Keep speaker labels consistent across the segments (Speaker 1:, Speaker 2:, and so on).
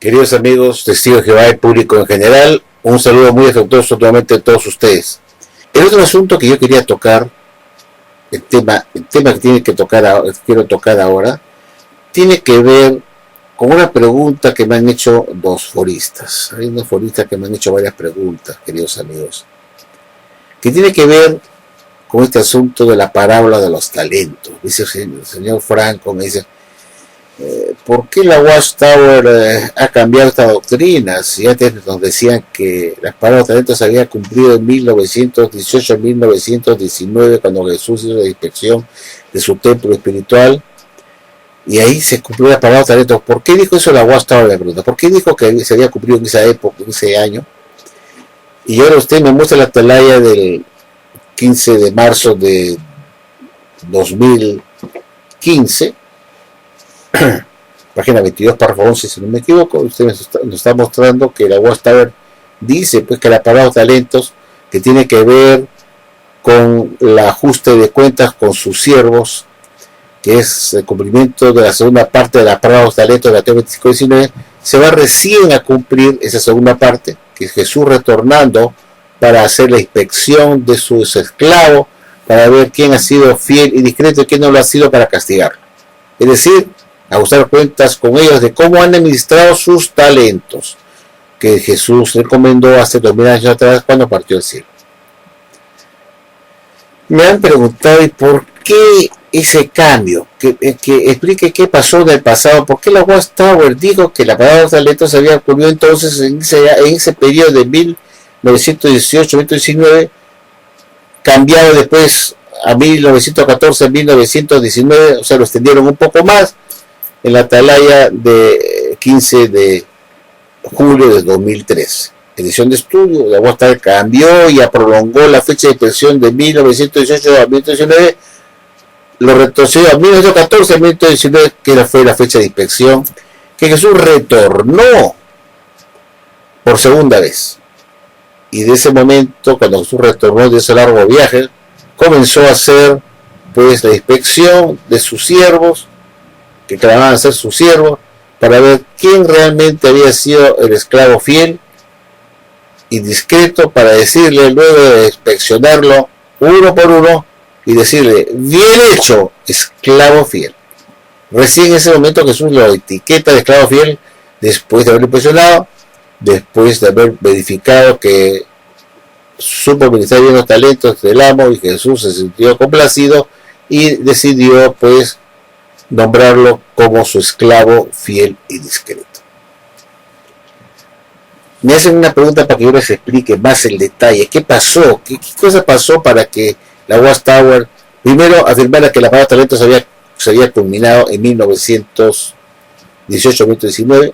Speaker 1: Queridos amigos, testigos de Jehová y público en general, un saludo muy afectuoso nuevamente a todos ustedes. El otro asunto que yo quería tocar, el tema que quiero tocar ahora, tiene que ver con una pregunta que me han hecho dos foristas. Hay unos foristas que me han hecho varias preguntas, queridos amigos, que tiene que ver con este asunto de la parábola de los talentos. Dice el señor Franco, me dice, ¿por qué la Watchtower ha cambiado esta doctrina? Si antes nos decían que las parábolas de talentos se había cumplido en 1918-1919, cuando Jesús hizo la inspección de su templo espiritual, y ahí se cumplió la parábola de talentos. ¿Por qué dijo eso la Watchtower? Me pregunta, ¿por qué dijo que se había cumplido en esa época, en ese año? Y ahora usted me muestra la atalaya del 15 de marzo de 2015, página 22, párrafo 11, si no me equivoco. Usted nos está mostrando que la Watchtower dice pues que la parábola de talentos, que tiene que ver con el ajuste de cuentas con sus siervos, que es el cumplimiento de la segunda parte de la parábola de talentos de Mateo 25-19, se va recién a cumplir esa segunda parte, que es Jesús retornando para hacer la inspección de sus esclavos, para ver quién ha sido fiel y discreto y quién no lo ha sido, para castigarlo. Es decir, ajustar cuentas con ellos de cómo han administrado sus talentos, que Jesús recomendó hace 2000 años atrás cuando partió el cielo. Me han preguntado, ¿y por qué ese cambio? Que explique qué pasó en el pasado. ¿Por qué la Watchtower dijo que la parábola de talentos se había ocurrido entonces en ese periodo de 1918-1919, cambiado después a 1914-1919, o sea, lo extendieron un poco más, en la atalaya de 15 de julio de 2013? Edición de estudio, la Watchtower cambió y prolongó la fecha de inspección de 1918 a 1919, lo retrocedió a 1914 a 1919, que fue la fecha de inspección, que Jesús retornó por segunda vez. Y de ese momento, cuando Jesús retornó de ese largo viaje, comenzó a hacer pues la inspección de sus siervos, que clamaban ser sus siervos, para ver quién realmente había sido el esclavo fiel y discreto, para decirle, luego de inspeccionarlo uno por uno, y decirle, bien hecho, esclavo fiel. Recién en ese momento Jesús lo etiqueta de esclavo fiel, después de haberlo inspeccionado, después de haber verificado que supo administrar bien los talentos del amo, y Jesús se sintió complacido y decidió pues nombrarlo como su esclavo fiel y discreto. Me hacen una pregunta para que yo les explique más el detalle. ¿Qué pasó? ¿Qué cosa pasó para que la Watchtower primero afirmara que la parábola de talentos se había culminado en 1918-1919,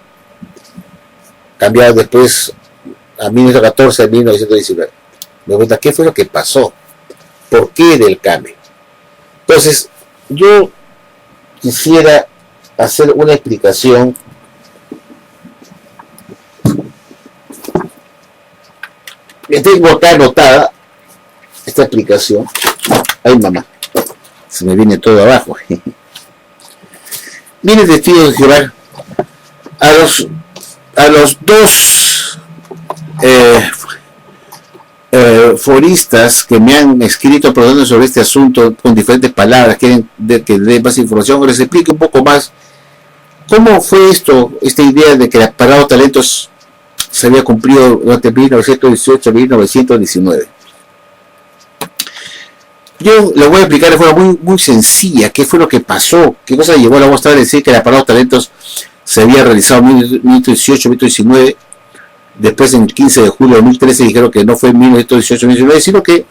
Speaker 1: cambiado después a 1914 a 1919? Me pregunta, ¿qué fue lo que pasó? ¿Por qué del cambio? Entonces, yo quisiera hacer una explicación que tengo acá anotada, esta explicación. Ay, mamá, se me viene todo abajo. Miren, testigos de Jehová, a los dos foristas que me han escrito preguntando sobre este asunto con diferentes palabras, quieren que dé más información, les explique un poco más cómo fue esta idea de que la parábola de talentos se había cumplido durante 1918-1919. Yo les voy a explicar de forma muy, muy sencilla qué fue lo que pasó, qué cosa llevó a la Watchtower a decir que la parábola de talentos se había realizado en 1918-1919. Después, en el 15 de julio de 2013, dijeron que no fue en 1918-1919, sino que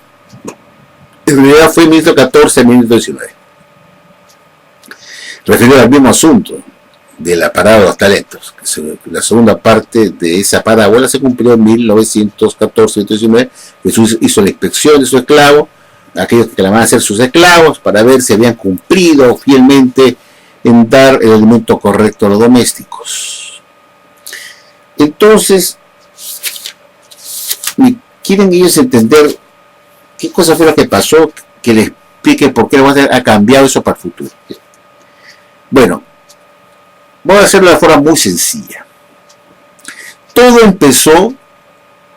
Speaker 1: en realidad fue en 1914-1919. Referido al mismo asunto de la parábola de los talentos. La segunda parte de esa parábola se cumplió en 1914-1919. Jesús hizo la inspección de sus esclavos, aquellos que clamaban ser sus esclavos, para ver si habían cumplido fielmente en dar el alimento correcto a los domésticos. Entonces, quieren ellos entender qué cosa fue lo que pasó, que les explique por qué ha cambiado eso para el futuro. Bueno, voy a hacerlo de forma muy sencilla. Todo empezó,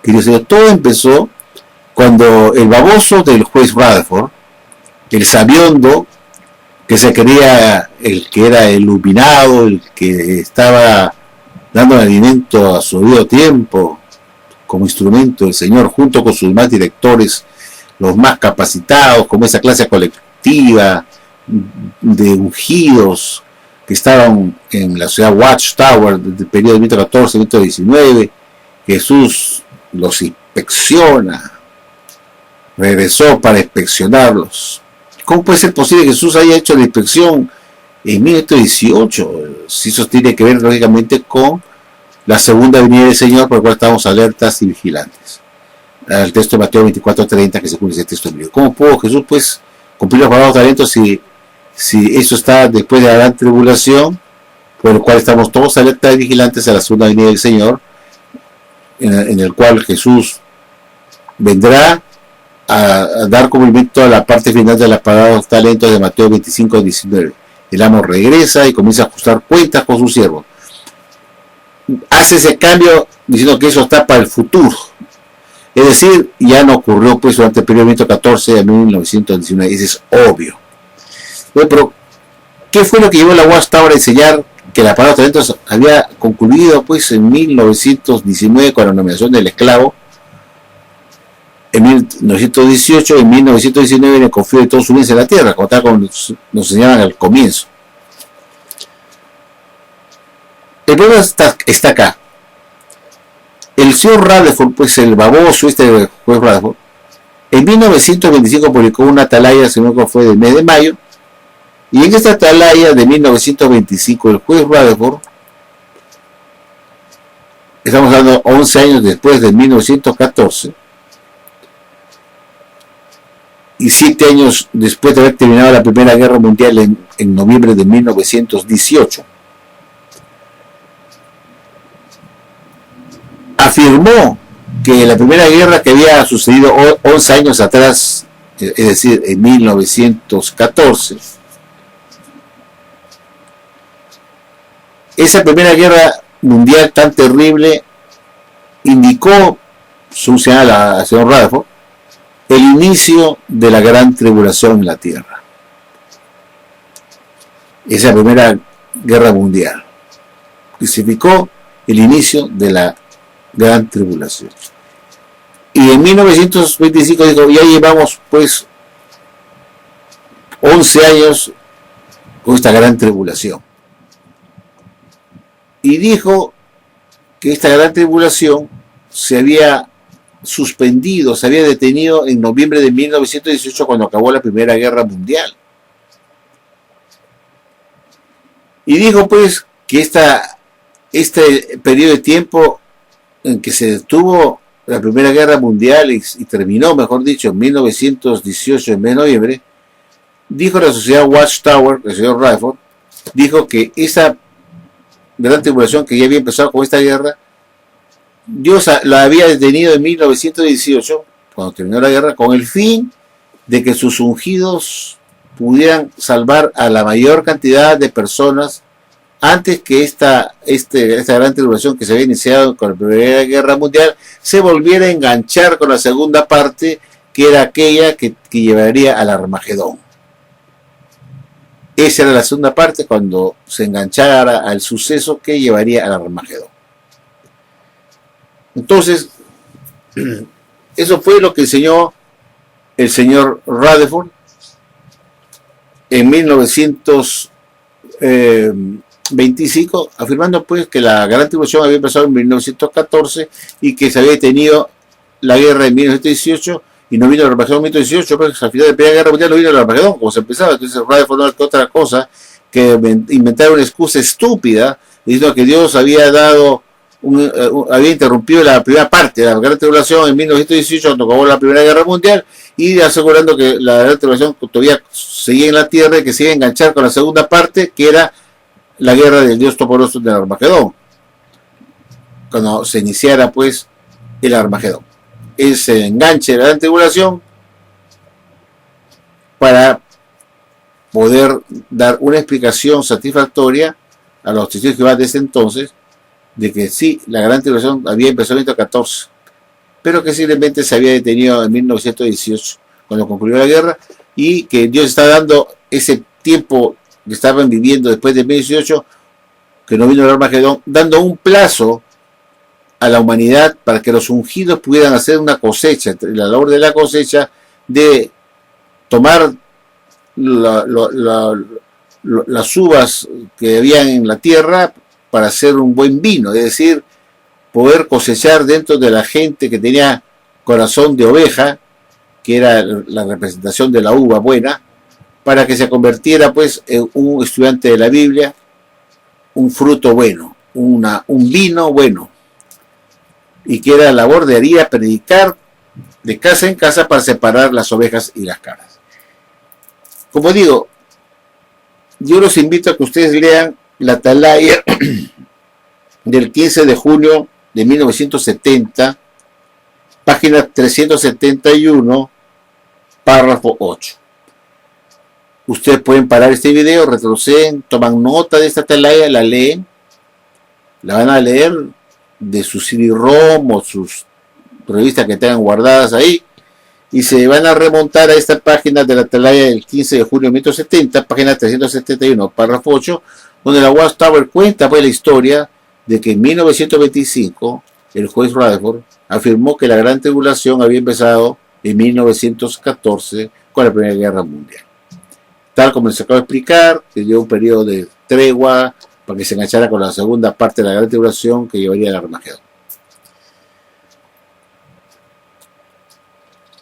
Speaker 1: queridos señores, todo empezó cuando el baboso del juez Rutherford, el sabiondo, que se creía el que era iluminado, el que estaba dando alimento a su debido tiempo, como instrumento del Señor, junto con sus demás directores, los más capacitados, como esa clase colectiva de ungidos que estaban en la ciudad Watchtower del periodo de 1914-1919. Jesús los inspecciona, regresó para inspeccionarlos. ¿Cómo puede ser posible que Jesús haya hecho la inspección en 1918? Si eso tiene que ver lógicamente con la segunda venida del Señor, por lo cual estamos alertas y vigilantes. El texto de Mateo 24:30 que se cumple ese texto bíblico. ¿Cómo pudo Jesús pues cumplir los palabras talentos si eso está después de la gran tribulación, por lo cual estamos todos alertas y vigilantes a la segunda venida del Señor, en el cual Jesús vendrá a dar cumplimiento a la parte final de las palabras talentos de Mateo 25:19. El amo regresa y comienza a ajustar cuentas con sus siervos. Hace ese cambio diciendo que eso está para el futuro. Es decir, ya no ocurrió pues durante el periodo 1914 a 1919. Eso es obvio. Bueno, pero ¿qué fue lo que llevó a la Watchtower a enseñar que la palabra talentos había concluido pues en 1919 con la nominación del esclavo? En 1918 y en 1919 en el confío de todos unidos en la tierra, como tal como nos enseñaban al comienzo. El problema está acá. El señor Rutherford, pues el baboso juez Rutherford, en 1925 publicó una atalaya, si no fue del mes de mayo, y en esta atalaya de 1925 el juez Rutherford, estamos hablando 11 años después de 1914, y 7 años después de haber terminado la Primera Guerra Mundial en noviembre de 1918, afirmó que la Primera Guerra que había sucedido 11 años atrás, es decir, en 1914, esa Primera Guerra Mundial tan terrible indicó, según señala el señor Rutherford, el inicio de la gran tribulación en la tierra. Esa Primera Guerra Mundial significó el inicio de la gran tribulación. Y en 1925 dijo, ya llevamos pues 11 años con esta gran tribulación. Y dijo que esta gran tribulación se había suspendido, se había detenido en noviembre de 1918 cuando acabó la Primera Guerra Mundial. Y dijo pues que este periodo de tiempo en que se detuvo la Primera Guerra Mundial y terminó, mejor dicho, en 1918, en mes de noviembre, dijo la sociedad Watchtower, el señor Rutherford, dijo que esa gran tribulación que ya había empezado con esta guerra, Dios la había detenido en 1918, cuando terminó la guerra, con el fin de que sus ungidos pudieran salvar a la mayor cantidad de personas antes que esta gran tribulación que se había iniciado con la Primera Guerra Mundial se volviera a enganchar con la segunda parte, que era aquella que llevaría al Armagedón. Esa era la segunda parte, cuando se enganchara al suceso que llevaría al Armagedón. Entonces, eso fue lo que enseñó el señor Rutherford en 1925, afirmando pues que la gran tribulación había empezado en 1914 y que se había detenido la guerra en 1918 y no vino el Armagedón en 1918, pues al final de la Primera Guerra Mundial no vino el Armagedón como se empezaba. Entonces Rutherford no es otra cosa que inventar una excusa estúpida diciendo que Dios había había interrumpido la primera parte de la gran tribulación en 1918 cuando acabó la Primera Guerra Mundial, y asegurando que la gran tribulación todavía seguía en la tierra y que se iba a enganchar con la segunda parte, que era la guerra del Dios Todopoderoso del Armagedón, cuando se iniciara pues el Armagedón. Ese enganche de la gran tribulación para poder dar una explicación satisfactoria a los testigos de Jehová de ese entonces de que sí, la gran tribulación había empezado en 1914, pero que simplemente se había detenido en 1918, cuando concluyó la guerra, y que Dios está dando ese tiempo que estaban viviendo después de 1918, que no vino el Armagedón, dando un plazo a la humanidad para que los ungidos pudieran hacer una cosecha, la labor de la cosecha, de tomar las uvas que habían en la tierra para hacer un buen vino, es decir, poder cosechar dentro de la gente que tenía corazón de oveja, que era la representación de la uva buena, para que se convirtiera pues en un estudiante de la Biblia, un fruto bueno, un vino bueno, y que era la labor de haría predicar de casa en casa para separar las ovejas y las cabras. Como digo, yo los invito a que ustedes lean la Atalaya del 15 de julio de 1970, página 371, párrafo 8. Ustedes pueden parar este video, retroceden, toman nota de esta Atalaya, la leen, la van a leer de su CD-ROM o sus revistas que tengan guardadas ahí, y se van a remontar a esta página de la Atalaya del 15 de julio de 1970, página 371, párrafo 8, donde la Watchtower cuenta pues la historia de que en 1925 el juez Rutherford afirmó que la Gran Tribulación había empezado en 1914 con la Primera Guerra Mundial. Tal como les acabo de explicar, que dio un periodo de tregua para que se enganchara con la segunda parte de la Gran Tribulación que llevaría al Armagedón.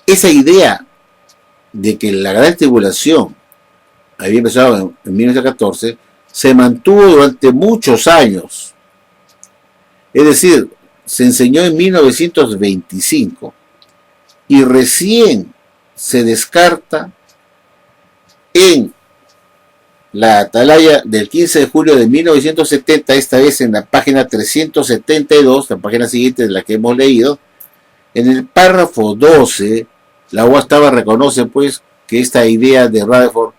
Speaker 1: Esa idea de que la Gran Tribulación había empezado en 1914 se mantuvo durante muchos años. Es decir, se enseñó en 1925 y recién se descarta en la Atalaya del 15 de julio de 1970, esta vez en la página 372, la página siguiente de la que hemos leído, en el párrafo 12, la Watchtower reconoce pues que esta idea de Rutherford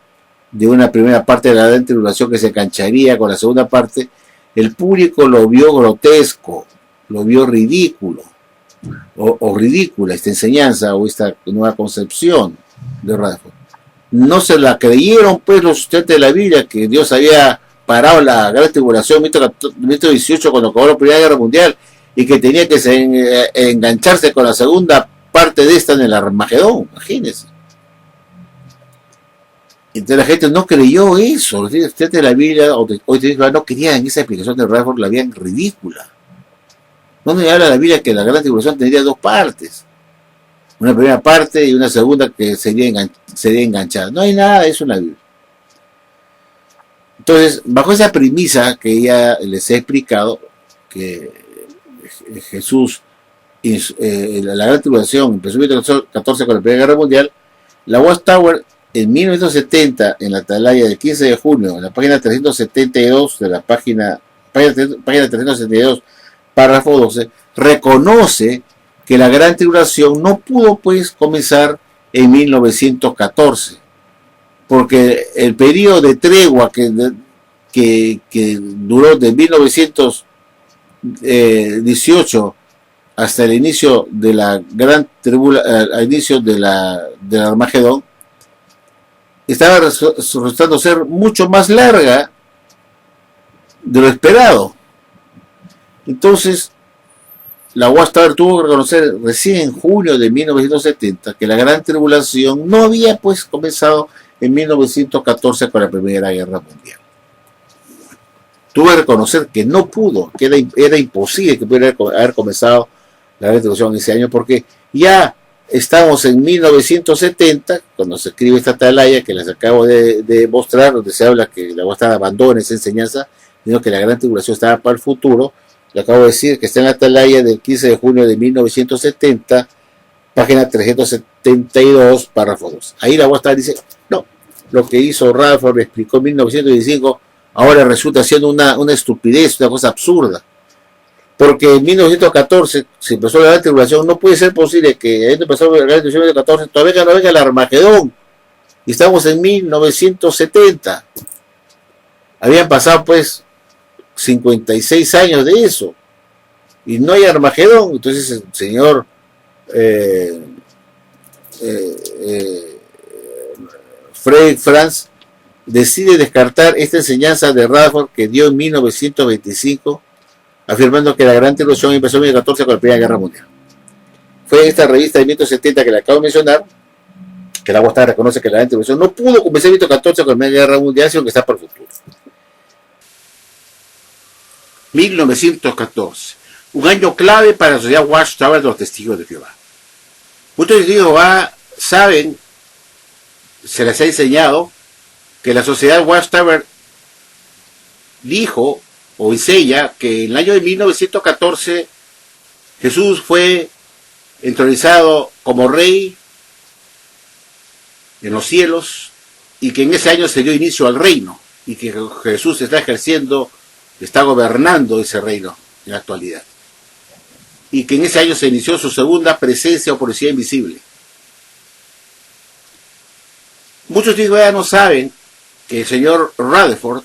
Speaker 1: de una primera parte de la Gran Tribulación que se engancharía con la segunda parte, el público lo vio grotesco, lo vio ridículo, o ridícula esta enseñanza o esta nueva concepción de Rutherford. No se la creyeron pues los estudiantes de la Biblia que Dios había parado la Gran Tribulación en 1918 cuando acabó la Primera Guerra Mundial y que tenía que engancharse con la segunda parte de esta en el Armagedón, imagínense. Entonces la gente no creyó eso, los estudiantes de la Biblia hoy no querían esa explicación de Rutherford, la veían ridícula. No me habla la Biblia que la Gran Tribulación tendría dos partes, una primera parte y una segunda que sería enganchada. No hay nada de eso en la Biblia. Entonces, bajo esa premisa que ya les he explicado, que Jesús, la Gran Tribulación empezó en 1914 con la Primera Guerra Mundial, la Watchtower en 1970, en la Atalaya del 15 de junio, en la página 372 de la página 372, párrafo 12, reconoce que la Gran Tribulación no pudo pues comenzar en 1914, porque el periodo de tregua que duró de 1918 hasta el inicio de la Gran Tribulación, al inicio del Armagedón, estaba resultando ser mucho más larga de lo esperado. Entonces, la Watchtower tuvo que reconocer recién en junio de 1970 que la Gran Tribulación no había pues comenzado en 1914 con la Primera Guerra Mundial. Tuvo que reconocer que no pudo, que era imposible que pudiera haber comenzado la Gran Tribulación en ese año, porque ya estamos en 1970, cuando se escribe esta Atalaya que les acabo de mostrar, donde se habla que la Watchtower abandona esa enseñanza, sino que la Gran Tribulación estaba para el futuro. Le acabo de decir que está en la Atalaya del 15 de junio de 1970, página 372, párrafo 2. Ahí la Watchtower dice, no, lo que hizo Rutherford explicó en 1915, ahora resulta siendo una estupidez, una cosa absurda. Porque en 1914 se empezó la Gran Tribulación, no puede ser posible que habiendo empezado la Gran Tribulación en 1914 todavía no venga el Armagedón. Y estamos en 1970. Habían pasado pues 56 años de eso. y no hay Armagedón. Entonces el señor eh, eh, Frederick Franz decide descartar esta enseñanza de Rutherford que dio en 1925, afirmando que la Gran Tribulación empezó en 1914 con la Primera Guerra Mundial. Fue esta revista de 1970 que le acabo de mencionar, que la Guastar reconoce que la Gran Tribulación no pudo comenzar en 1914 con la Primera Guerra Mundial, sino que está por el futuro. 1914, un año clave para la sociedad Watchtower de los Testigos de Jehová. Muchos testigos de Jehová saben, se les ha enseñado, que la sociedad Watchtower dijo o enseña que en el año de 1914 Jesús fue entronizado como rey en los cielos y que en ese año se dio inicio al reino y que Jesús está ejerciendo, está gobernando ese reino en la actualidad y que en ese año se inició su segunda presencia o policía invisible. Muchos ya no saben que el señor Rutherford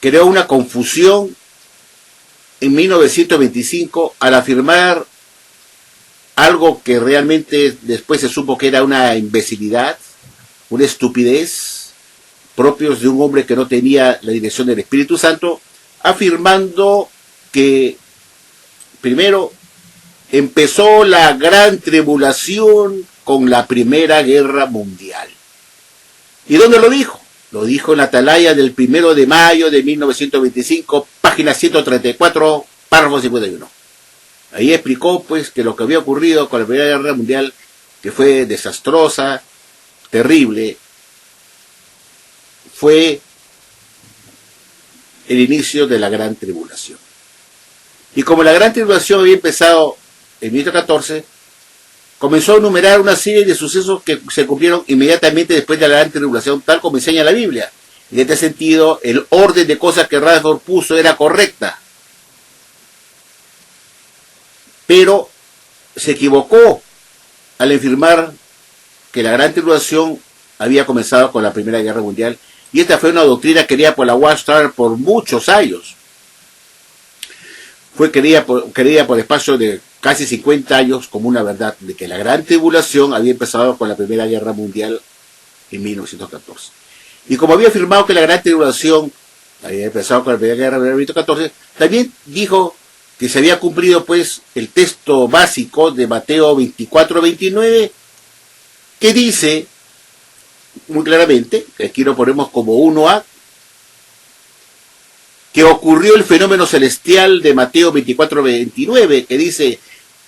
Speaker 1: creó una confusión en 1925 al afirmar algo que realmente después se supo que era una imbecilidad, una estupidez, propios de un hombre que no tenía la dirección del Espíritu Santo, afirmando que primero empezó la gran tribulación con la Primera Guerra Mundial. ¿Y dónde lo dijo? Lo dijo en la atalaya del 1 de mayo de 1925, página 134, párrafo 51. Ahí explicó pues que lo que había ocurrido con la Primera Guerra Mundial, que fue desastrosa, terrible, fue el inicio de la Gran Tribulación. Y como la Gran Tribulación había empezado en 1914, comenzó a enumerar una serie de sucesos que se cumplieron inmediatamente después de la Gran Tribulación, tal como enseña la Biblia. En este sentido, el orden de cosas que Rutherford puso era correcta. Pero se equivocó al afirmar que la Gran Tribulación había comenzado con la Primera Guerra Mundial, y esta fue una doctrina querida por la Watchtower por muchos años. Fue querida por espacio de casi 50 años como una verdad de que la Gran Tribulación había empezado con la Primera Guerra Mundial en 1914. Y como había afirmado que la Gran Tribulación había empezado con la Primera Guerra Mundial en 1914, también dijo que se había cumplido pues el texto básico de Mateo 24-29, que dice muy claramente, que aquí lo ponemos como 1A, que ocurrió el fenómeno celestial de Mateo 24-29, que dice: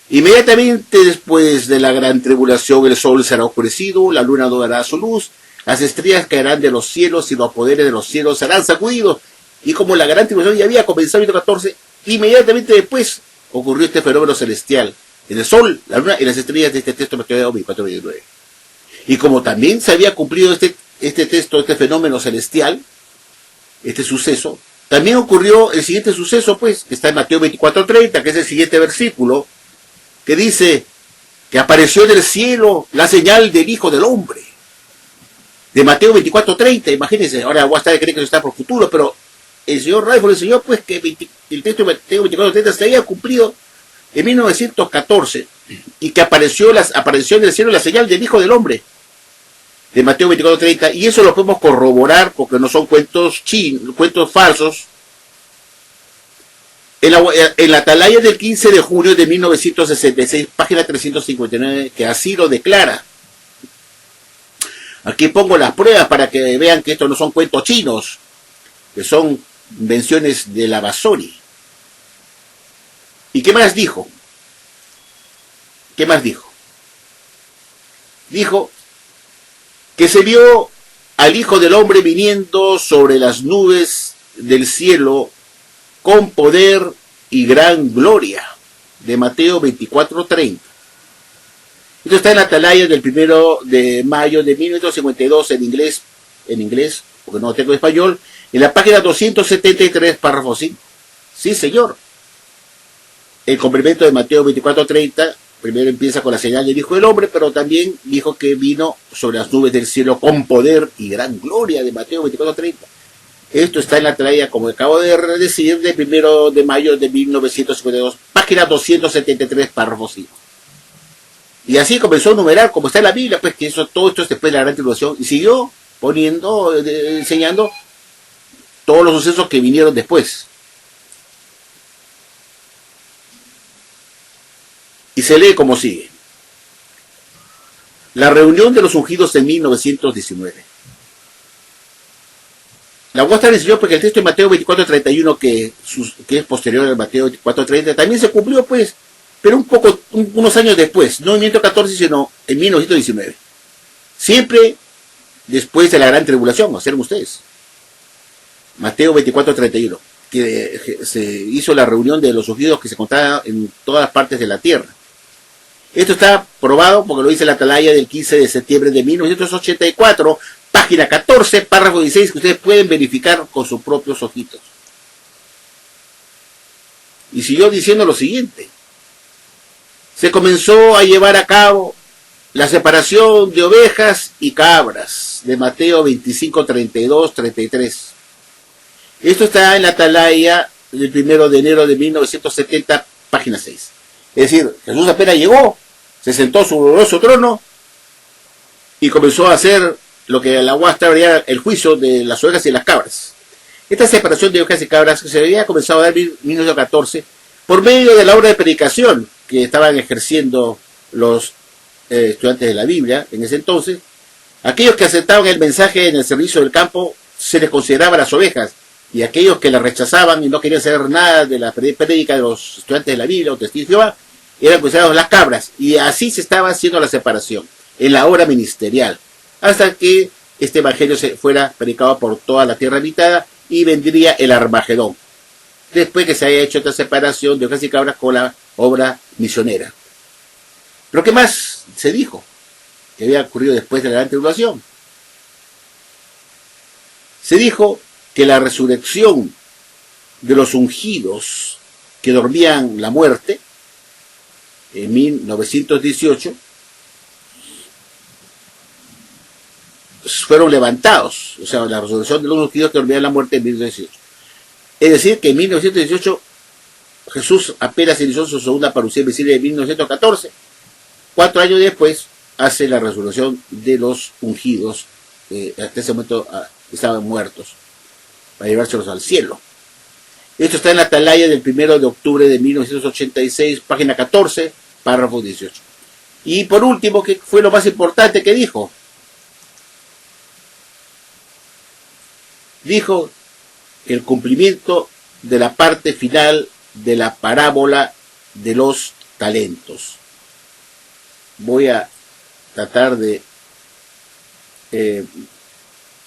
Speaker 1: inmediatamente después de la gran tribulación el sol será oscurecido, la luna no dará su luz, las estrellas caerán de los cielos y los poderes de los cielos serán sacudidos. Y como la gran tribulación ya había comenzado en 1914, inmediatamente después ocurrió este fenómeno celestial en el sol, la luna y las estrellas de este texto Mateo 24-29. Y como también se había cumplido este texto, este fenómeno celestial, este suceso, también ocurrió el siguiente suceso, pues, que está en Mateo 24:30, que es el siguiente versículo, que dice que apareció en el cielo la señal del Hijo del Hombre. De Mateo 24:30, imagínense, ahora voy a estar creyendo que eso está por futuro, pero el señor Rutherford enseñó pues que el texto de Mateo 24:30 se había cumplido en 1914 y que apareció en el cielo la señal del Hijo del Hombre. De Mateo 24:30, y eso lo podemos corroborar porque no son cuentos falsos. En la atalaya del 15 de junio de 1966, página 359, que así lo declara. Aquí pongo las pruebas para que vean que estos no son cuentos chinos, que son invenciones de la Vasori. ¿Y qué más dijo? ¿Qué más dijo? Dijo que se vio al Hijo del Hombre viniendo sobre las nubes del cielo con poder y gran gloria, de Mateo 24:30. Esto está en la atalaya del 1 de mayo de 1952 en inglés, porque no tengo español, en la página 273, párrafo 5. Sí, señor. El complemento de Mateo 24:30 primero empieza con la señal del Hijo del Hombre, pero también dijo que vino sobre las nubes del cielo con poder y gran gloria, de Mateo 24:30. Esto está en la atalaya, como acabo de decir, de 1 de mayo de 1952, página 273, párrafo 5. Y así comenzó a numerar, como está en la Biblia, pues que todo esto es después de la gran tribulación, y siguió poniendo, enseñando todos los sucesos que vinieron después. Y se lee como sigue. La reunión de los ungidos en 1919. La voy a estar enseñando porque el texto de Mateo 24:31, que es posterior al Mateo 24:30, también se cumplió, pues, pero unos años después, no en 1914, sino en 1919. Siempre después de la gran tribulación, observen ustedes. Mateo 24:31, que se hizo la reunión de los ungidos que se contaba en todas partes de la tierra. Esto está probado porque lo dice la atalaya del 15 de septiembre de 1984, página 14, párrafo 16, que ustedes pueden verificar con sus propios ojitos. Y siguió diciendo lo siguiente. Se comenzó a llevar a cabo la separación de ovejas y cabras, de Mateo 25, 32, 33. Esto está en la atalaya del 1 de enero de 1970, página 6. Es decir, Jesús apenas llegó, se sentó sobre su glorioso trono y comenzó a hacer lo que la UAS traía el juicio de las ovejas y las cabras. Esta separación de ovejas y cabras que se había comenzado a dar en 1914 por medio de la obra de predicación que estaban ejerciendo los estudiantes de la Biblia en ese entonces. Aquellos que aceptaban el mensaje en el servicio del campo se les consideraba las ovejas, y aquellos que la rechazaban y no querían saber nada de la prédica de los estudiantes de la Biblia o testigos de Jehová eran considerados las cabras, y así se estaba haciendo la separación en la obra ministerial, hasta que este evangelio se fuera predicado por toda la tierra habitada y vendría el Armagedón, después que se haya hecho esta separación de ovejas y cabras con la obra misionera. Pero ¿qué más se dijo que había ocurrido después de la gran tribulación? Se dijo que la resurrección de los ungidos que dormían la muerte en 1918 fueron levantados, o sea, la resurrección de los ungidos que dormían la muerte en 1918. Es decir, que en 1918 Jesús apenas inició su segunda parucía visible de 1914. 4 años después hace la resurrección de los ungidos, hasta ese momento estaban muertos, para llevárselos al cielo. Esto está en la atalaya del 1 de octubre de 1986, página 14, párrafo 18. Y por último, ¿qué fue lo más importante que dijo? Dijo que el cumplimiento de la parte final de la parábola de los talentos. Voy a tratar de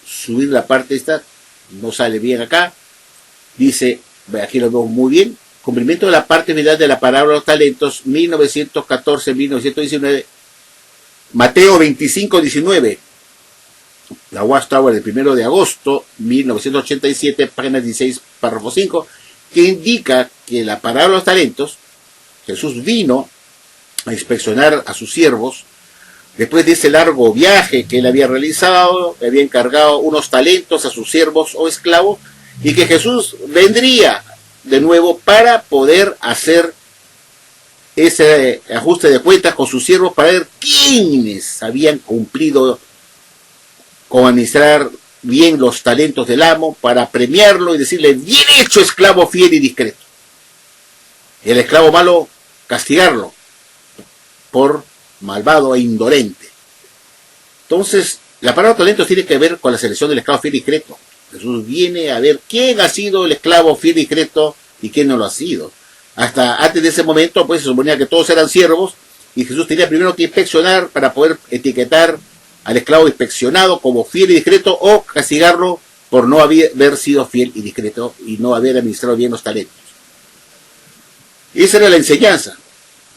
Speaker 1: subir la parte esta, no sale bien acá. Dice, aquí lo vemos muy bien, cumplimiento de la parte final de la parábola de los talentos, 1914-1919, Mateo 25-19, la Watchtower del 1 de agosto 1987, página 16, párrafo 5, que indica que la parábola de los talentos, Jesús vino a inspeccionar a sus siervos después de ese largo viaje que él había realizado, le había encargado unos talentos a sus siervos o esclavos, y que Jesús vendría de nuevo para poder hacer ese ajuste de cuentas con sus siervos para ver quiénes habían cumplido con administrar bien los talentos del amo, para premiarlo y decirle, bien hecho, esclavo fiel y discreto. Y el esclavo malo, castigarlo por malvado e indolente. Entonces, la parábola de talentos tiene que ver con la selección del esclavo fiel y discreto. Jesús viene a ver quién ha sido el esclavo fiel y discreto y quién no lo ha sido. Hasta antes de ese momento, pues se suponía que todos eran siervos, y Jesús tenía primero que inspeccionar para poder etiquetar al esclavo inspeccionado como fiel y discreto, o castigarlo por no haber sido fiel y discreto y no haber administrado bien los talentos. Y esa era la enseñanza,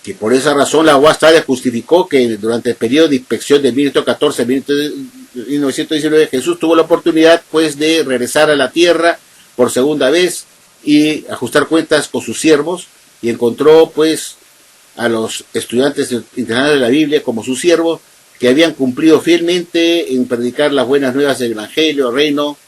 Speaker 1: que por esa razón la UAS justificó que durante el periodo de inspección del 1914 al 1919 Jesús tuvo la oportunidad, pues, de regresar a la tierra por segunda vez y ajustar cuentas con sus siervos, y encontró, pues, a los estudiantes internados de la Biblia como sus siervos, que habían cumplido fielmente en predicar las buenas nuevas del Evangelio, reino,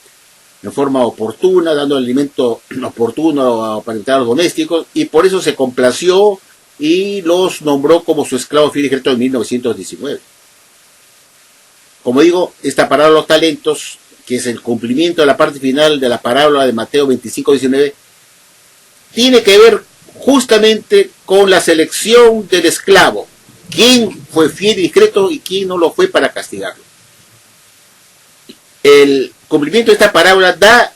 Speaker 1: en forma oportuna, dando alimento oportuno para los domésticos, y por eso se complació y los nombró como su esclavo fiel y secreto en 1919. Como digo, esta parábola de los talentos, que es el cumplimiento de la parte final de la parábola de Mateo 25:19, tiene que ver justamente con la selección del esclavo. ¿Quién fue fiel y discreto y quién no lo fue para castigarlo? El cumplimiento de esta parábola da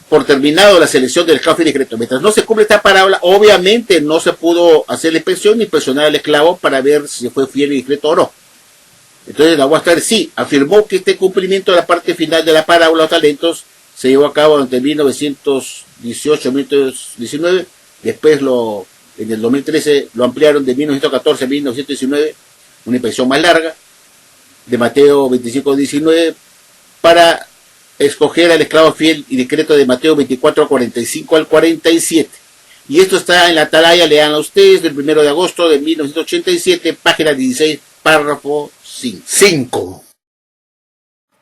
Speaker 1: por terminado la selección del esclavo fiel y discreto. Mientras no se cumple esta parábola, obviamente no se pudo hacer la inspección ni presionar al esclavo para ver si fue fiel y discreto o no. Entonces la Watchtower sí afirmó que este cumplimiento de la parte final de la parábola de los talentos se llevó a cabo entre 1918 y 1919. Después en el 2013 lo ampliaron de 1914 a 1919, una inspección más larga, de Mateo 25:19, para escoger al esclavo fiel y discreto de Mateo 24:45 al 47. Y esto está en la Atalaya, leanlo ustedes, del 1 de agosto de 1987, página 16, párrafo 5.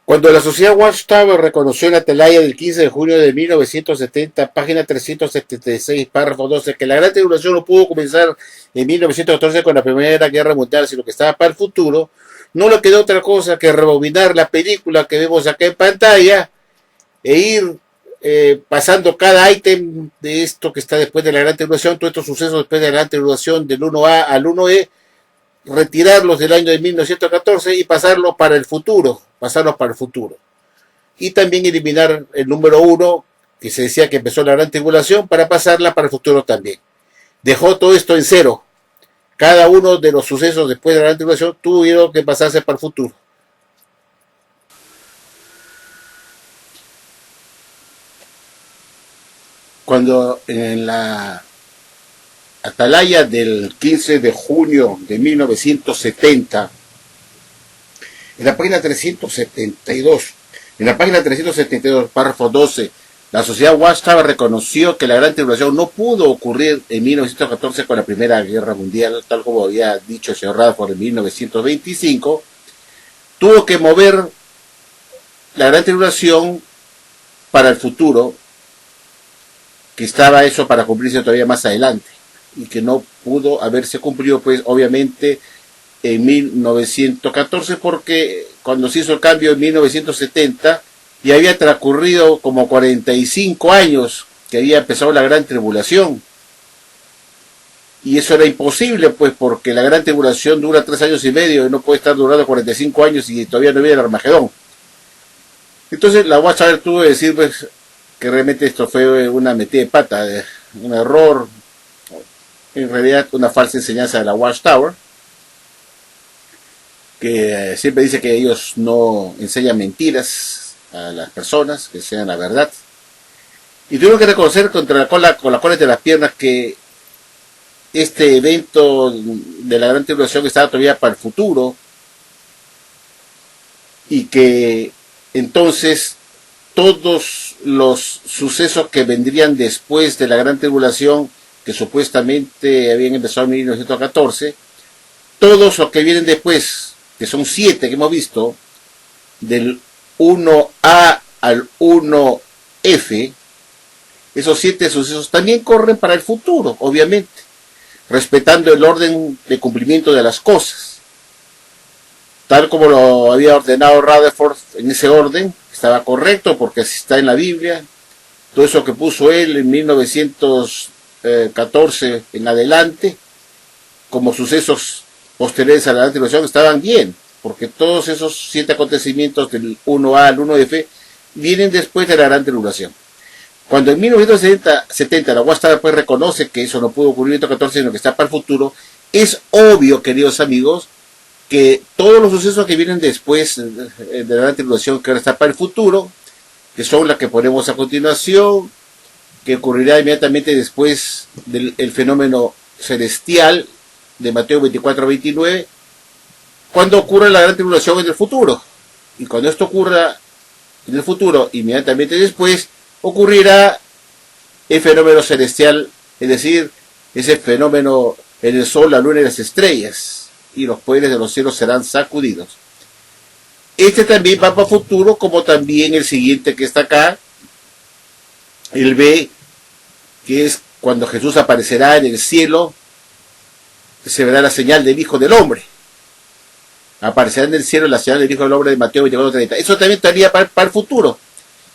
Speaker 1: Cuando la sociedad Watchtower reconoció en la Atalaya del 15 de junio de 1970, página 376, párrafo 12, que la Gran Tribulación no pudo comenzar en 1914 con la Primera Guerra Mundial, sino que estaba para el futuro, no le quedó otra cosa que rebobinar la película que vemos acá en pantalla e ir pasando cada ítem de esto que está después de la Gran Tribulación, todos estos sucesos después de la Gran Tribulación, del 1A al 1E, retirarlos del año de 1914 y pasarlos para el futuro. Y también eliminar el número 1, que se decía que empezó la Gran Tribulación, para pasarla para el futuro también. Dejó todo esto en cero. Cada uno de los sucesos después de la Gran Tribulación tuvieron que pasarse para el futuro. Cuando en la Atalaya del 15 de junio de 1970, en la página 372, párrafo 12, la sociedad Watchtower reconoció que la Gran Tribulación no pudo ocurrir en 1914 con la Primera Guerra Mundial, tal como había dicho el señor Radford en 1925. Tuvo que mover la Gran Tribulación para el futuro, que estaba eso para cumplirse todavía más adelante, y que no pudo haberse cumplido, pues, obviamente, en 1914, porque cuando se hizo el cambio en 1970, ya había transcurrido como 45 años que había empezado la Gran Tribulación. Y eso era imposible, pues, porque la Gran Tribulación dura 3 años y medio y no puede estar durando 45 años y todavía no viene el Armagedón. Entonces la Watchtower tuvo que decir, pues, que realmente esto fue una metida de pata, un error, en realidad una falsa enseñanza de la Watchtower, que siempre dice que ellos no enseñan mentiras a las personas, que enseñan la verdad. Y tuvieron que reconocer con la cola entre las piernas que este evento de la Gran Tribulación estaba todavía para el futuro, y que entonces todos los sucesos que vendrían después de la Gran Tribulación, que supuestamente habían empezado en 1914, todos los que vienen después, que son 7 que hemos visto, del 1A al 1F, esos 7 sucesos también corren para el futuro, obviamente, respetando el orden de cumplimiento de las cosas, tal como lo había ordenado Rutherford. En ese orden estaba correcto, porque así está en la Biblia. Todo eso que puso él en 1914 en adelante, como sucesos posteriores a la Gran Tribulación, estaban bien, porque todos esos 7 acontecimientos del 1A al 1F vienen después de la Gran Tribulación. Cuando en 1970 la Watchtower pues reconoce que eso no pudo ocurrir en 1914, sino que está para el futuro, es obvio, queridos amigos, que todos los sucesos que vienen después de la Gran Tribulación, que ahora está para el futuro, que son las que ponemos a continuación, que ocurrirá inmediatamente después del fenómeno celestial de Mateo 24:29, cuando ocurra la Gran Tribulación en el futuro. Y cuando esto ocurra en el futuro, inmediatamente después, ocurrirá el fenómeno celestial, es decir, ese fenómeno en el sol, la luna y las estrellas, y los poderes de los cielos serán sacudidos. Este también va para futuro, como también el siguiente que está acá, él ve que es cuando Jesús aparecerá en el cielo, se verá la señal del Hijo del Hombre. Aparecerá en el cielo la señal del Hijo del Hombre de Mateo 24:30. Eso también estaría para el futuro,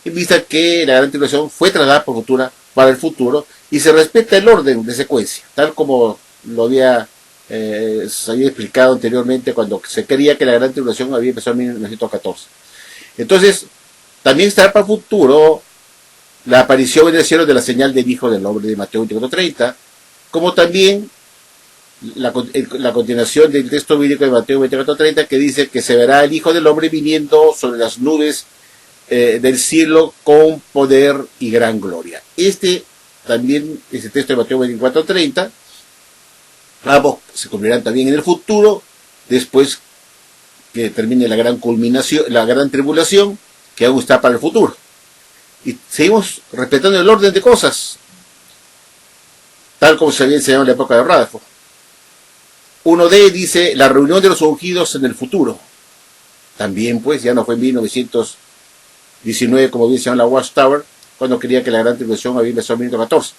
Speaker 1: en vista que la gran tribulación fue trasladada por futura para el futuro y se respeta el orden de secuencia, tal como lo había, se había explicado anteriormente cuando se creía que la gran tribulación había empezado en 1914. Entonces, también estará para el futuro la aparición en el cielo de la señal del Hijo del Hombre de Mateo 24:30, como también la continuación del texto bíblico de Mateo 24:30 que dice que se verá el Hijo del Hombre viniendo sobre las nubes del cielo con poder y gran gloria. También, este texto de Mateo 24:30, ambos se cumplirán también en el futuro, después que termine la gran culminación, la gran tribulación, que aún está para el futuro. Y seguimos respetando el orden de cosas, tal como se había enseñado en la época de Rutherford. 1D dice la reunión de los ungidos en el futuro. También pues ya no fue en 1919 como bien se llama la Watchtower, cuando quería que la gran tribulación había empezado en 1914.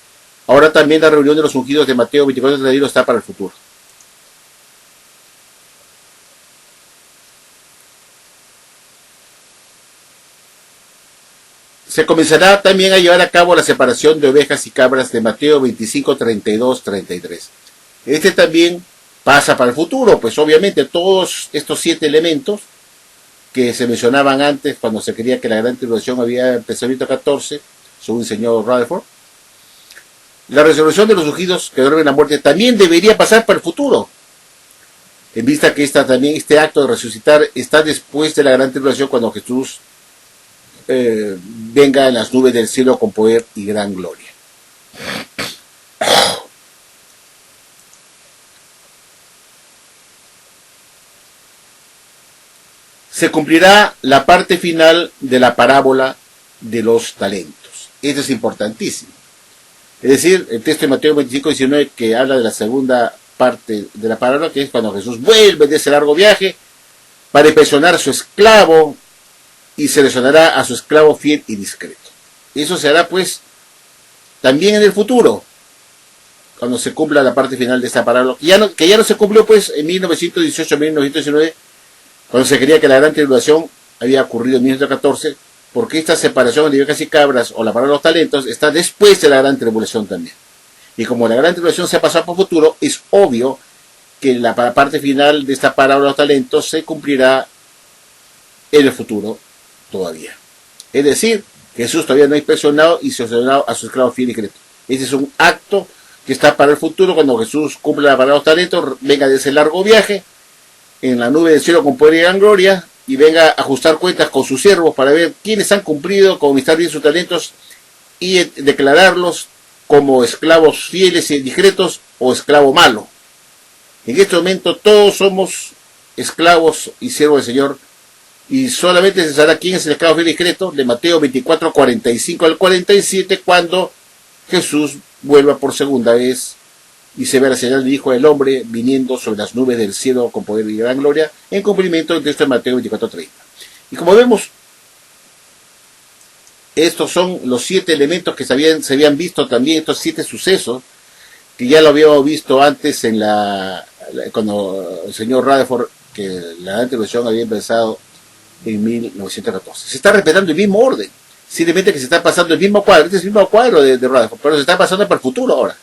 Speaker 1: Ahora también la reunión de los ungidos de Mateo 24:31 está para el futuro. Se comenzará también a llevar a cabo la separación de ovejas y cabras de Mateo 25, 32, 33. También pasa para el futuro, pues obviamente todos estos 7 elementos que se mencionaban antes cuando se creía que la gran tribulación había empezado en 1914, según el señor Rutherford, la resurrección de los ungidos que duermen la muerte también debería pasar para el futuro, en vista que este acto de resucitar está después de la gran tribulación, cuando Jesús venga en las nubes del cielo con poder y gran gloria. Se cumplirá la parte final de la parábola de los talentos. Esto es importantísimo. Es decir, el texto de Mateo 25:19 que habla de la segunda parte de la parábola, que es cuando Jesús vuelve de ese largo viaje para impresionar a su esclavo y seleccionará a su esclavo fiel y discreto. Eso se hará pues también en el futuro, cuando se cumpla la parte final de esta parábola, que ya no se cumplió pues en 1918-1919, cuando se creía que la gran tribulación había ocurrido en 1914, porque esta separación de ovejas y cabras o la parábola de los talentos está después de la gran tribulación también. Y como la gran tribulación se ha pasado por futuro, es obvio que la parte final de esta parábola de los talentos se cumplirá en el futuro todavía. Es decir, Jesús todavía no ha inspeccionado y seleccionado a su esclavo fiel y discreto. Ese es un acto que está para el futuro, cuando Jesús cumple la parábola de los talentos, venga de ese largo viaje en la nube del cielo con poder y gran gloria, y venga a ajustar cuentas con sus siervos para ver quiénes han cumplido con administrar bien sus talentos y declararlos como esclavos fieles y discretos o esclavo malo. En este momento todos somos esclavos y siervos del Señor, y solamente se sabrá quién es el esclavo fiel y discreto de Mateo 24, 45 al 47, cuando Jesús vuelva por segunda vez y se ve la señal del Hijo del Hombre viniendo sobre las nubes del cielo con poder y gran gloria, en cumplimiento del texto de Mateo 24:30. Y como vemos, estos son los 7 elementos que se habían visto también, estos 7 sucesos, que ya lo habíamos visto antes cuando el señor Rutherford, que la gran tribulación había empezado en 1914. Se está respetando el mismo orden, simplemente que se está pasando el mismo cuadro, este es el mismo cuadro de Rutherford, pero se está pasando para el futuro ahora.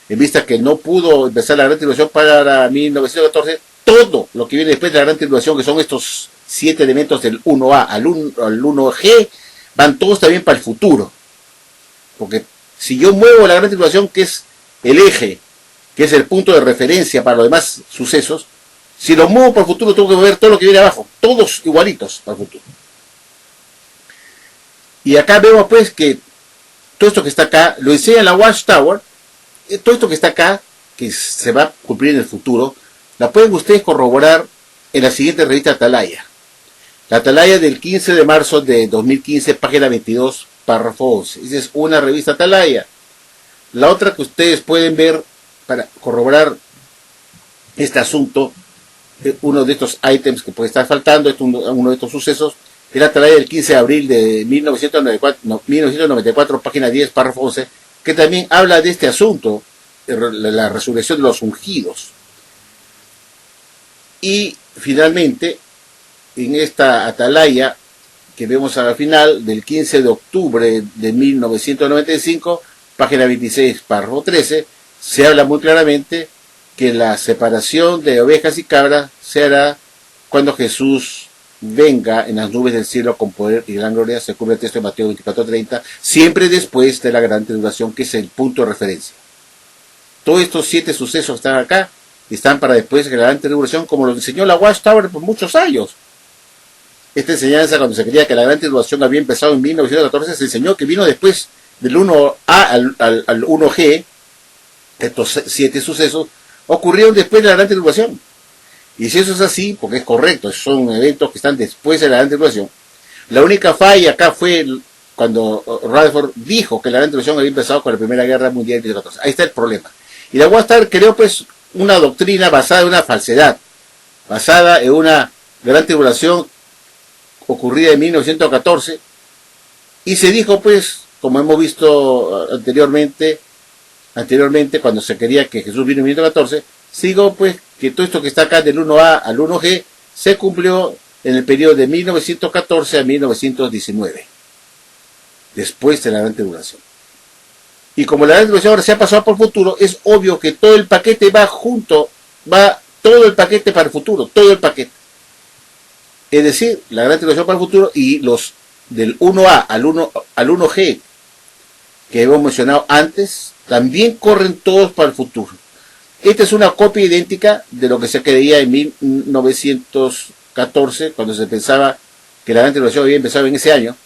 Speaker 1: En vista que no pudo empezar la gran tribulación para 1914, todo lo que viene después de la gran tribulación, que son estos 7 elementos del 1A al 1G, van todos también para el futuro. Porque si yo muevo la gran tribulación, que es el eje, que es el punto de referencia para los demás sucesos, si lo muevo para el futuro, tengo que mover todo lo que viene abajo, todos igualitos para el futuro. Y acá vemos pues que todo esto que está acá, lo enseña la Watchtower. Todo esto que está acá, que se va a cumplir en el futuro, la pueden ustedes corroborar en la siguiente revista Atalaya. La Atalaya del 15 de marzo de 2015, página 22, párrafo 11. Esa es una revista Atalaya. La otra que ustedes pueden ver para corroborar este asunto, uno de estos ítems que puede estar faltando, uno de estos sucesos, el atalaya del 15 de abril de 1994, página 10, párrafo 11, que también habla de este asunto, la resurrección de los ungidos. Y finalmente, en esta atalaya que vemos al final del 15 de octubre de 1995, página 26, párrafo 13, se habla muy claramente que la separación de ovejas y cabras se hará cuando Jesús venga en las nubes del cielo con poder y gran gloria, se cubre el texto de Mateo 24:30, siempre después de la gran tribulación, que es el punto de referencia. Todos estos 7 sucesos están acá, y están para después de la gran tribulación, como lo enseñó la Watchtower por muchos años. Esta enseñanza, cuando se creía que la gran tribulación había empezado en 1914, se enseñó que vino después del 1A al 1G. Estos 7 sucesos ocurrieron después de la gran tribulación. Y si eso es así, porque es correcto, son eventos que están después de la gran tribulación. La única falla acá fue cuando Rutherford dijo que la gran tribulación había empezado con la Primera Guerra Mundial de 1914. Ahí está el problema. Y la Watchtower creó pues una doctrina basada en una falsedad, basada en una gran tribulación ocurrida en 1914, y se dijo pues, como hemos visto anteriormente cuando se quería que Jesús vino en 1914, se dijo pues que todo esto que está acá del 1A al 1G se cumplió en el periodo de 1914 a 1919, después de la gran tribulación. Y como la gran tribulación ahora se ha pasado por el futuro, es obvio que todo el paquete va todo el paquete para el futuro, todo el paquete. Es decir, la gran tribulación para el futuro y los del 1A al 1G que hemos mencionado antes, también corren todos para el futuro. Esta es una copia idéntica de lo que se creía en 1914, cuando se pensaba que la gran tribulación había empezado en ese año.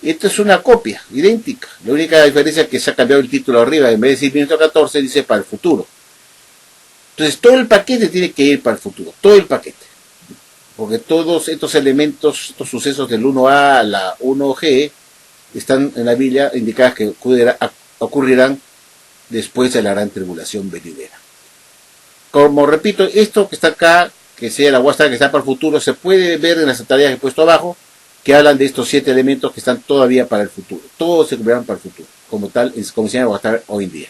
Speaker 1: Esta es una copia idéntica. La única diferencia es que se ha cambiado el título arriba. En vez de decir 1914, dice para el futuro. Entonces, todo el paquete tiene que ir para el futuro. Todo el paquete. Porque todos estos elementos, estos sucesos del 1A a la 1G, están en la Biblia indicadas que ocurrirán después de la gran tribulación venidera. Como repito, esto que está acá, que sea la Watchtower que está para el futuro, se puede ver en las tareas que he puesto abajo, que hablan de estos 7 elementos que están todavía para el futuro. Todos se cumplirán para el futuro, como tal, como se llama Watchtower hoy en día.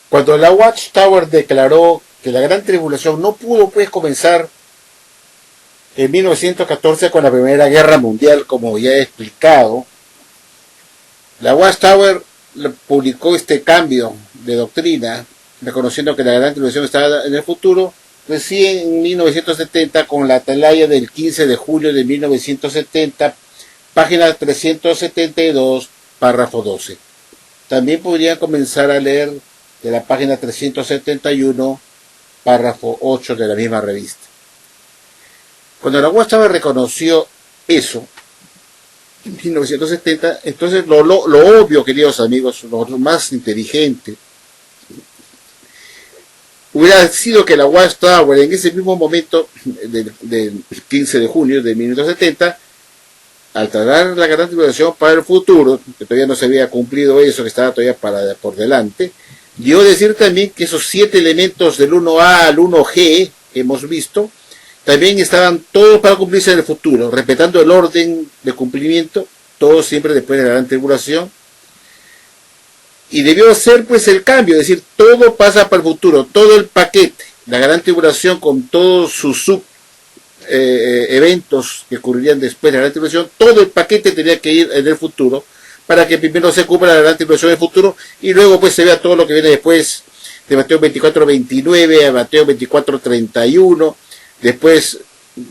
Speaker 1: Cuando la Watchtower declaró que la gran tribulación no pudo pues comenzar en 1914 con la Primera Guerra Mundial, como ya he explicado, la Watchtower publicó este cambio de doctrina, reconociendo que la gran tribulación estaba en el futuro, recién en 1970 con la atalaya del 15 de julio de 1970, página 372, párrafo 12. También podrían comenzar a leer de la página 371, párrafo 8 de la misma revista. Cuando la Watchtower reconoció eso, en 1970, entonces lo obvio, queridos amigos, lo más inteligente, hubiera sido que la Watchtower en ese mismo momento del 15 de junio de 1970, al tratar la gran tribulación para el futuro, que todavía no se había cumplido eso, que estaba todavía por delante, dio a decir también que esos 7 elementos del 1A al 1G que hemos visto, también estaban todos para cumplirse en el futuro, respetando el orden de cumplimiento, todos siempre después de la gran tribulación. Y debió ser pues el cambio, es decir, todo pasa para el futuro, todo el paquete, la gran tribulación con todos sus eventos que ocurrirían después de la gran tribulación, todo el paquete tenía que ir en el futuro, para que primero se cumpla la gran tribulación en el futuro, y luego pues se vea todo lo que viene después, de Mateo 24:29 a Mateo 24:31, después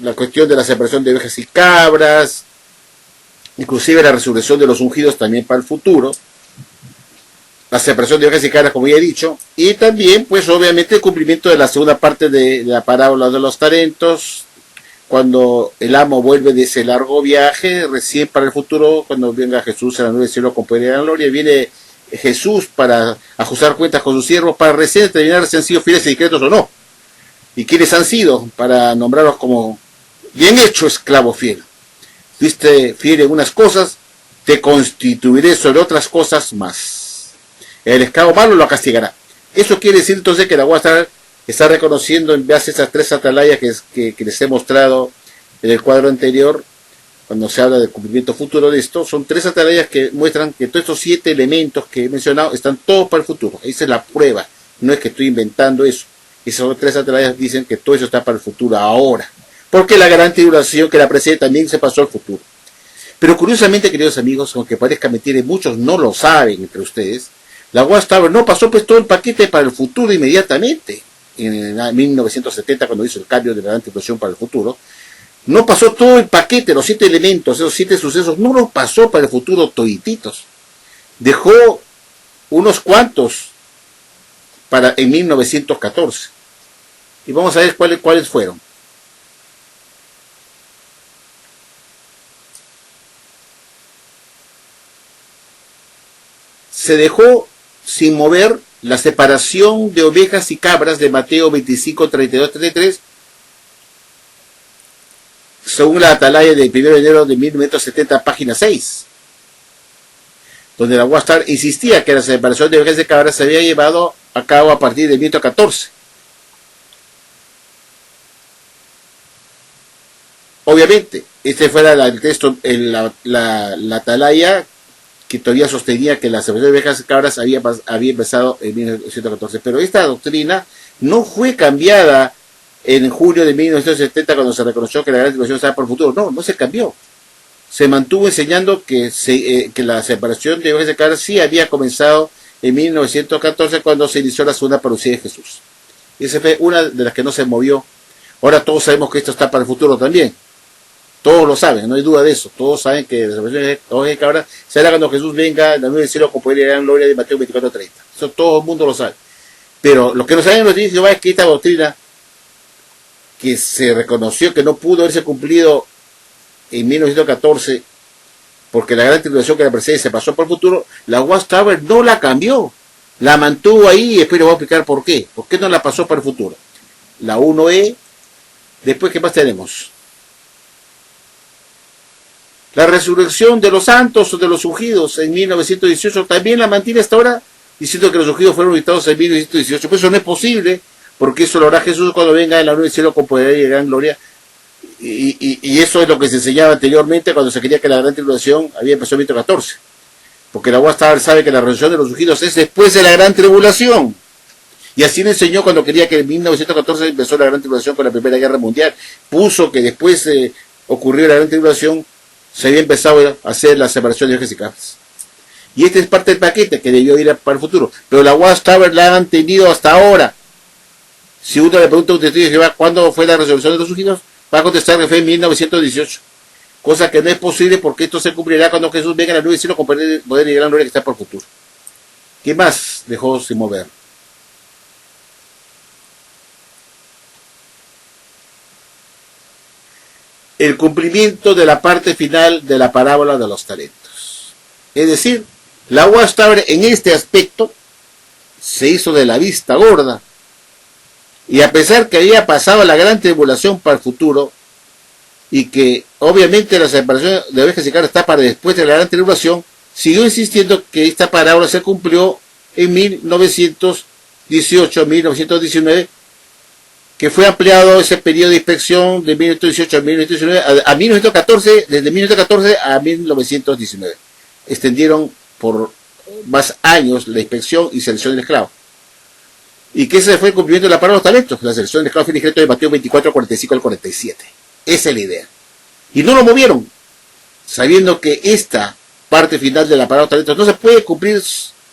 Speaker 1: la cuestión de la separación de ovejas y cabras, inclusive la resurrección de los ungidos también para el futuro, la separación de ovejas y cabras, como ya he dicho, y también pues obviamente el cumplimiento de la segunda parte de la parábola de los talentos, cuando el amo vuelve de ese largo viaje, recién para el futuro, cuando venga Jesús a la nube del cielo con poder y gran gloria, viene Jesús para ajustar cuentas con sus siervos, para recién determinar si han sido fieles y discretos o no, y quiénes han sido, para nombrarlos como bien hecho, esclavo fiel. Fuiste fiel en unas cosas, te constituiré sobre otras cosas más. El esclavo malo lo castigará. Eso quiere decir entonces que la Watchtower está reconociendo en base a esas 3 atalayas que les he mostrado en el cuadro anterior, cuando se habla del cumplimiento futuro de esto, son 3 atalayas que muestran que todos estos 7 elementos que he mencionado están todos para el futuro. Esa es la prueba, no es que estoy inventando eso. Esas 3 atalayas dicen que todo eso está para el futuro ahora, porque la gran tribulación que la precede también se pasó al futuro. Pero curiosamente, queridos amigos, aunque parezca mentira y muchos no lo saben entre ustedes, la Watchtower no pasó pues todo el paquete para el futuro inmediatamente. En 1970, cuando hizo el cambio de la gran tribulación para el futuro, no pasó todo el paquete, los 7 elementos, esos 7 sucesos, no los pasó para el futuro todititos. Dejó unos cuantos en 1914. Y vamos a ver cuáles fueron. Se dejó sin mover la separación de ovejas y cabras de Mateo 25, 32, 33, según la atalaya del 1 de enero de 1970, página 6, donde la Watchtower insistía que la separación de ovejas y cabras se había llevado a cabo a partir del minuto 14. Obviamente, este fuera el texto, la atalaya que todavía sostenía que la separación de ovejas y cabras había empezado en 1914. Pero esta doctrina no fue cambiada en julio de 1970 cuando se reconoció que la gran tribulación estaba por el futuro. No se cambió. Se mantuvo enseñando que la separación de ovejas y cabras sí había comenzado en 1914 cuando se inició la segunda parucía de Jesús. Y esa fue una de las que no se movió. Ahora todos sabemos que esto está para el futuro también. Todos lo saben, no hay duda de eso. Todos saben que la separación de ovejas y cabras será cuando Jesús venga en la nube del cielo con poder y gran gloria de Mateo 24:30. Eso todo el mundo lo sabe. Pero lo que no saben los testigos de Jehová es que esta doctrina, que se reconoció que no pudo haberse cumplido en 1914, porque la gran tribulación que la precede se pasó por el futuro, la Watchtower no la cambió. La mantuvo ahí y después les voy a explicar por qué. ¿Por qué no la pasó para el futuro? La 1E, después, ¿qué más tenemos? La resurrección de los santos o de los ungidos en 1918 también la mantiene hasta ahora, diciendo que los ungidos fueron visitados en 1918. Pues eso no es posible, porque eso lo hará Jesús cuando venga en la nube del cielo con poder y gran gloria. Y eso es lo que se enseñaba anteriormente cuando se quería que la gran tribulación había empezado en 1914. Porque la Watchtower sabe que la resurrección de los ungidos es después de la gran tribulación. Y así le enseñó cuando quería que en 1914 empezó la gran tribulación con la Primera Guerra Mundial. Puso que después ocurrió la gran tribulación, se había empezado a hacer la separación de ovejas y cabras. Y este es parte del paquete que debió ir para el futuro. Pero la Watchtower la han tenido hasta ahora. Si uno le pregunta a un testigo de Jehová cuándo fue la resurrección de los ungidos, va a contestar que fue en 1918. Cosa que no es posible porque esto se cumplirá cuando Jesús venga a la nube del cielo con poder y gran gloria que está por el futuro. ¿Qué más dejó sin mover? El cumplimiento de la parte final de la parábola de los talentos. Es decir, la Watchtower en este aspecto se hizo de la vista gorda. Y a pesar que había pasado la gran tribulación para el futuro, y que obviamente la separación de ovejas y cabras está para después de la gran tribulación, siguió insistiendo que esta parábola se cumplió en 1918, 1919, que fue ampliado ese periodo de inspección de 1918 a 1919, a 1914, desde 1914 a 1919. Extendieron por más años la inspección y selección del esclavo. ¿Y qué se fue el cumplimiento de la parábola de los talentos? La selección del esclavo fue el decreto de Mateo 24, 45 al 47. Esa es la idea. Y no lo movieron, sabiendo que esta parte final de la parábola de los talentos no se puede cumplir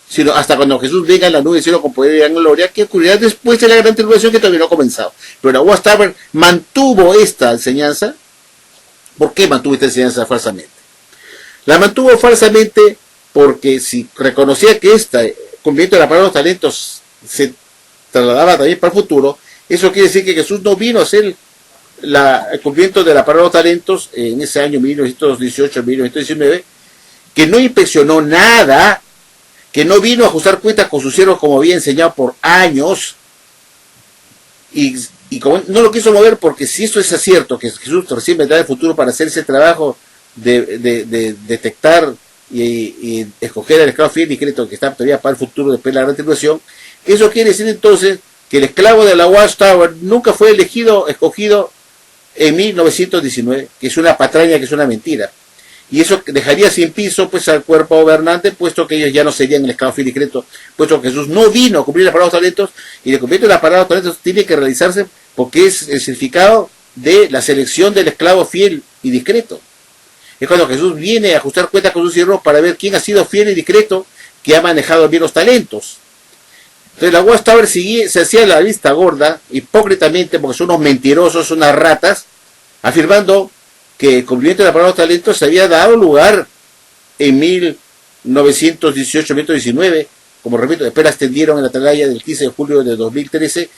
Speaker 1: sino hasta cuando Jesús venga en la nube del cielo con poder y gran gloria, que ocurrirá después de la gran tribulación que todavía no ha comenzado. Pero la Watchtower mantuvo esta enseñanza. ¿Por qué mantuvo esta enseñanza falsamente? La mantuvo falsamente porque si reconocía que este cumplimiento de la parábola de los talentos se trasladaba también para el futuro, eso quiere decir que Jesús no vino a hacer el cumplimiento de la parábola de los talentos en ese año 1918-1919, que no inspeccionó nada, que no vino a ajustar cuentas con sus siervos como había enseñado por años, y como no lo quiso mover, porque si esto es cierto, que Jesús recién vendrá en el futuro para hacer ese trabajo de detectar y escoger al esclavo fiel y crédito que está todavía para el futuro después de la gran tribulación, eso quiere decir entonces que el esclavo de la Watchtower nunca fue escogido en 1919, que es una patraña, que es una mentira. Y eso dejaría sin piso pues al cuerpo gobernante, puesto que ellos ya no serían el esclavo fiel y discreto, puesto que Jesús no vino a cumplir la palabra de los talentos, y el cumplimiento de la palabra de los talentos tiene que realizarse porque es el significado de la selección del esclavo fiel y discreto. Es cuando Jesús viene a ajustar cuentas con sus siervos para ver quién ha sido fiel y discreto, que ha manejado bien los talentos. Entonces la Watchtower se hacía la vista gorda, hipócritamente, porque son unos mentirosos, unas ratas, afirmando que el cumplimiento de la palabra de los talentos se había dado lugar en 1918-19, como repito, después la extendieron en la atalaya del 15 de julio de 2013,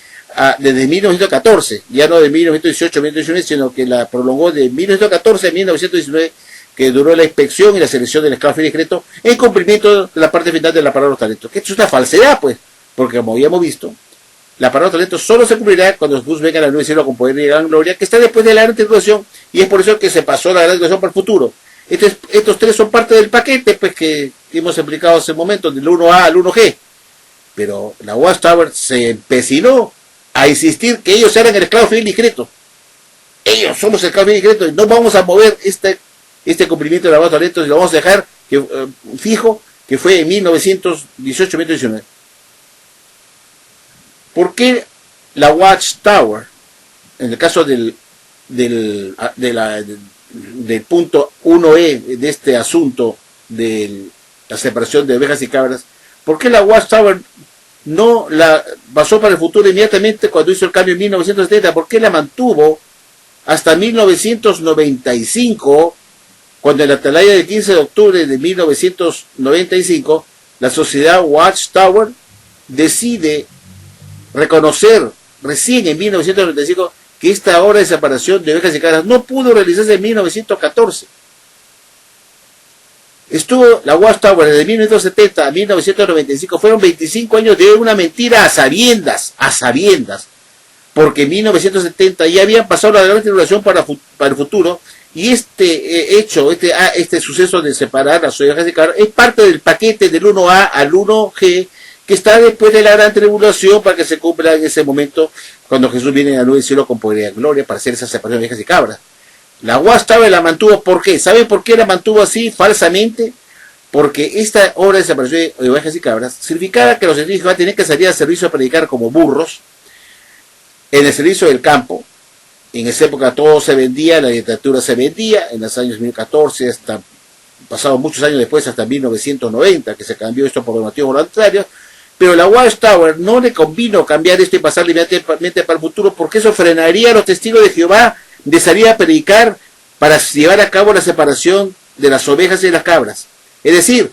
Speaker 1: desde 1914, ya no de 1918-1919, sino que la prolongó de 1914 a 1919, que duró la inspección y la selección del esclavo fiel y discreto, en cumplimiento de la parte final de la palabra de los talentos. Que esto es una falsedad, pues, porque como ya hemos visto, la palabra de los talentos solo se cumplirá cuando Jesús venga a la nube del cielo con poder y gran gloria, que está después de la gran tribulación, y es por eso que se pasó la gran tribulación para el futuro. Estos tres son parte del paquete pues que hemos explicado hace un momento, del 1A al 1G. Pero la Watchtower se empecinó a insistir que ellos eran el esclavo fiel y discreto. Ellos somos el esclavo fiel y discreto, y no vamos a mover este cumplimiento de la palabra de los talentos, y lo vamos a dejar fijo, que fue en 1918-1919. ¿Por qué la Watchtower, en el caso del punto 1E de este asunto de la separación de ovejas y cabras, por qué la Watchtower no la pasó para el futuro inmediatamente cuando hizo el cambio en 1970? ¿Por qué la mantuvo hasta 1995, cuando en la atalaya del 15 de octubre de 1995 la sociedad Watchtower decide reconocer recién en 1995 que esta obra de separación de ovejas y cabras no pudo realizarse en 1914? Estuvo la Watchtower desde 1970 a 1995, fueron 25 años de una mentira a sabiendas, porque en 1970 ya habían pasado la gran tribulación para el futuro, y este suceso de separar las ovejas y cabras es parte del paquete del 1A al 1G, que está después de la gran tribulación, para que se cumpla en ese momento cuando Jesús viene a la nube del cielo con poder y gloria para hacer esa separación de ovejas y cabras. La Watchtower la mantuvo, ¿por qué? ¿Saben por qué la mantuvo así, falsamente? Porque esta obra de separación de ovejas y cabras significaba que los testigos de Jehová tenían que salir al servicio a predicar como burros, en el servicio del campo. En esa época todo se vendía, la literatura se vendía, en los años 2014, hasta pasados muchos años después, hasta 1990, que se cambió esto por motivos voluntarios. Pero la Watchtower no le convino cambiar esto y pasarlo inmediatamente para el futuro, porque eso frenaría a los testigos de Jehová de salir a predicar para llevar a cabo la separación de las ovejas y de las cabras. Es decir,